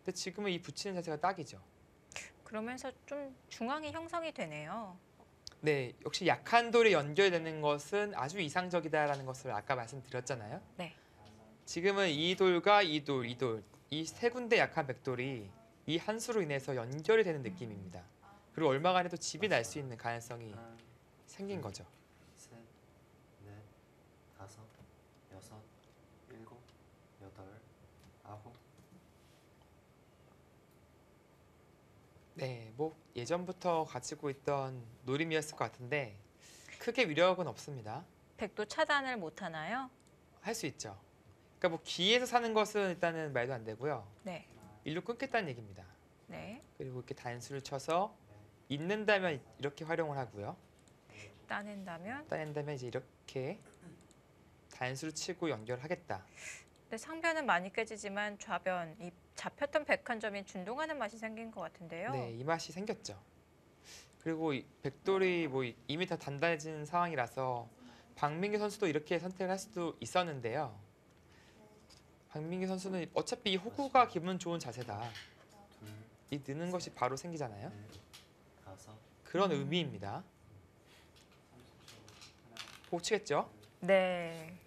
근데 지금은 이 붙이는 자세가 딱이죠. 그러면서 좀 중앙이 형성이 되네요. 네, 역시 약한 돌이 연결되는 것은 아주 이상적이다라는 것을 아까 말씀드렸잖아요. 네. 지금은 이 돌과 이 돌, 이 돌, 이 세 군데 약한 백돌이 이 한 수로 인해서 연결이 되는 느낌입니다. 그리고 얼마간 해도 집이 날 수 있는 가능성이 하나, 생긴 거죠. 셋, 넷, 다섯, 여섯, 일곱, 여덟, 아홉. 네, 뭐 예전부터 가지고 있던 노림이었을 것 같은데 크게 위력은 없습니다. 백도 차단을 못 하나요? 할 수 있죠. 그러니까 뭐 기에서 사는 것은 일단은 말도 안 되고요. 네. 일로 끊겠다는 얘기입니다. 네. 그리고 이렇게 단수를 쳐서 있는다면 이렇게 활용을 하고요. 따낸다면. 따낸다면 이제 이렇게 단수를 치고 연결하겠다. 근데 상변은 많이 깨지지만 좌변, 이 잡혔던 백 한 점이 준동하는 맛이 생긴 것 같은데요. 네, 이 맛이 생겼죠. 그리고 이 백돌이 뭐 이미 다 단단해진 상황이라서 박민규 선수도 이렇게 선택을 할 수도 있었는데요. 박민규 선수는 어차피 이 호구가 기분 좋은 자세다. 둘, 이 느는 것이 바로 생기잖아요. 넷, 다섯, 그런 의미입니다. 보고 치겠죠? 네.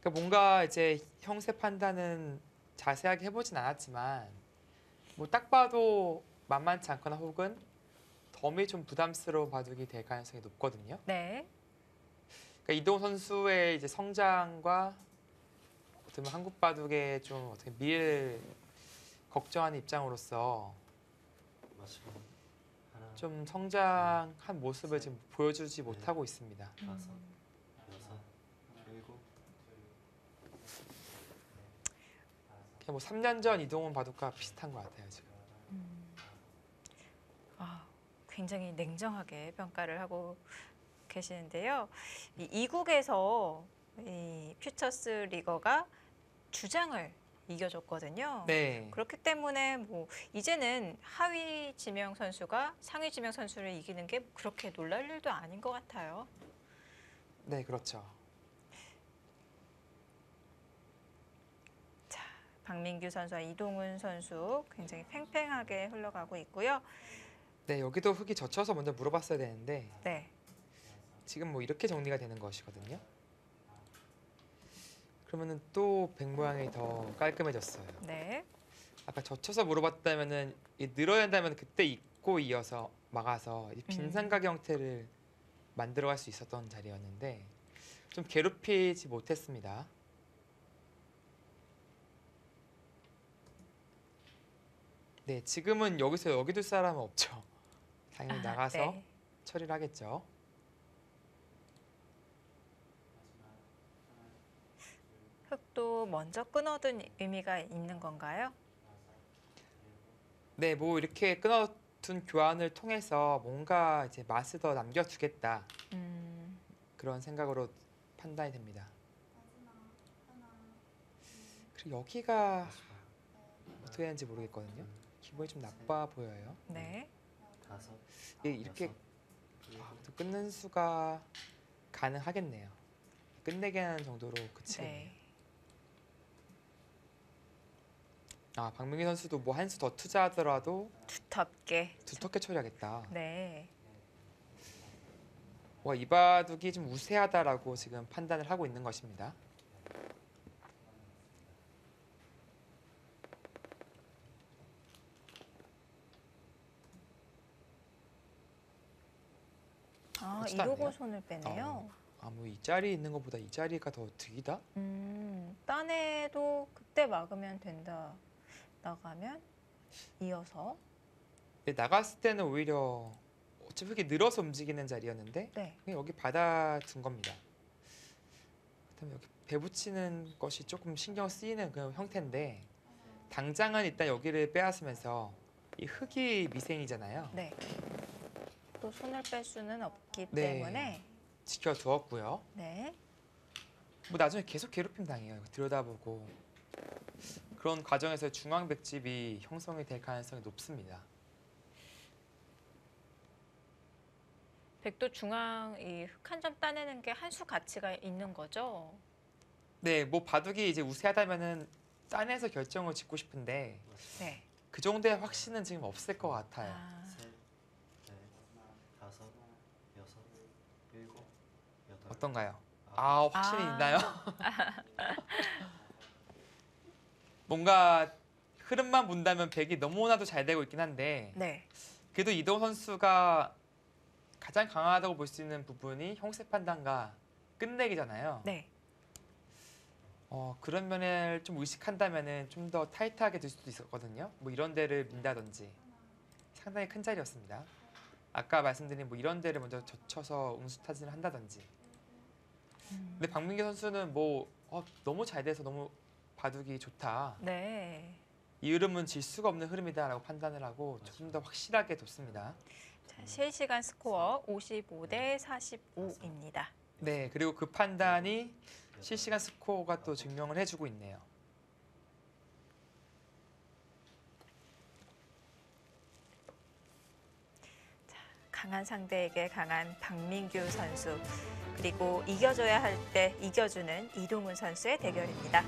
그러니까 뭔가 이제 형세 판단은 자세하게 해보진 않았지만 뭐 딱 봐도 만만치 않거나 혹은 덤이 좀 부담스러운 바둑이 될 가능성이 높거든요. 네. 그러니까 이동훈 선수의 이제 성장과 어떻게 보면 한국 바둑에 좀 어떻게 미래를 걱정하는 입장으로서 마지막 하나, 좀 성장한 모습을 지금 보여주지 못하고 있습니다. 다섯, 여섯, 일곱, 그냥 뭐 3년 전 이동훈 바둑과 비슷한 것 같아요 지금. 아, 굉장히 냉정하게 평가를 하고 계시는데요. 이 이국에서 이 퓨처스 리거가 주장을 이겨줬거든요. 네. 그렇기 때문에 뭐 이제는 하위 지명 선수가 상위 지명 선수를 이기는 게 그렇게 놀랄 일도 아닌 것 같아요. 네, 그렇죠. 자, 박민규 선수와 이동훈 선수 굉장히 팽팽하게 흘러가고 있고요. 네, 여기도 흙이 젖혀서 먼저 물어봤어야 되는데 네, 지금 뭐 이렇게 정리가 되는 것이거든요. 그러면은 또 백 모양이 더 깔끔해졌어요. 네, 아까 젖혀서 물어봤다면은 이 늘어야 한다면 그때 잇고 이어서 막아서 이 빈삼각 형태를 만들어갈 수 있었던 자리였는데 좀 괴롭히지 못했습니다. 네, 지금은 여기서 여기 둘 사람은 없죠. 당연히 나가서 네. 처리를 하겠죠. 흙도 먼저 끊어둔 의미가 있는 건가요? 네, 뭐 이렇게 끊어둔 교환을 통해서 뭔가 이제 맛을 더 남겨두겠다 그런 생각으로 판단이 됩니다. 그리고 여기가 어떻게 되는지 모르겠거든요. 기분이 좀 나빠 보여요. 네, 다섯, 이렇게 여섯, 일곱, 끊는 수가 가능하겠네요. 끝내게 하는 정도로 그치겠네요. 네. 아, 박민기 선수도 뭐 한 수 더 투자하더라도 두텁게. 두텁게 처리하겠다. 네, 와, 이 바둑이 좀 우세하다라고 지금 판단을 하고 있는 것입니다. 아, 멋지다 이러고 않네요? 손을 빼네요. 아, 뭐 이 자리에 있는 것보다 이 자리가 더 득이다? 딴에도 그때 막으면 된다. 나가면 이어서. 근데 나갔을 때는 오히려 어차피 흙이 늘어서 움직이는 자리였는데 네, 그냥 여기 받아둔 겁니다. 그다음에 여기 배 붙이는 것이 조금 신경 쓰이는 그런 형태인데 당장은 일단 여기를 빼앗으면서 이 흙이 미생이잖아요. 네. 또 손을 뺄 수는 없기 네. 때문에. 지켜두었고요. 네, 뭐 나중에 계속 괴롭힘 당해요. 이거 들여다보고 그런 과정에서 중앙 백집이 형성이 될 가능성이 높습니다. 백도 중앙 이 흙 한 점 따내는 게 한 수 가치가 있는 거죠. 네, 뭐 바둑이 이제 우세하다면은 딴에서 결정을 짓고 싶은데 네. 그 정도의 확신은 지금 없을 것 같아요. 아, 셋, 넷, 다섯, 여섯, 일곱, 여덟, 어떤가요? 아홉. 확신이 아. 있나요? 뭔가 흐름만 본다면 백이 너무나도 잘 되고 있긴 한데 네, 그래도 이동 선수가 가장 강하다고 볼 수 있는 부분이 형세 판단과 끝내기잖아요. 네. 그런 면을 좀 의식한다면은 좀 더 타이트하게 될 수도 있었거든요. 뭐 이런 데를 민다든지 상당히 큰 자리였습니다. 아까 말씀드린 뭐 이런 데를 먼저 젖혀서 응수타진을 한다든지. 근데 박민기 선수는 뭐 너무 잘 돼서 너무 바둑이 좋다. 네. 이 흐름은 질 수가 없는 흐름이다라고 판단을 하고 조금 더 확실하게 뒀습니다. 자, 실시간 스코어 55대 45입니다. 네, 그리고 그 판단이 실시간 스코어가 또 증명을 해주고 있네요. 강한 상대에게 강한 박민규 선수, 그리고 이겨줘야 할 때 이겨주는 이동훈 선수의 대결입니다.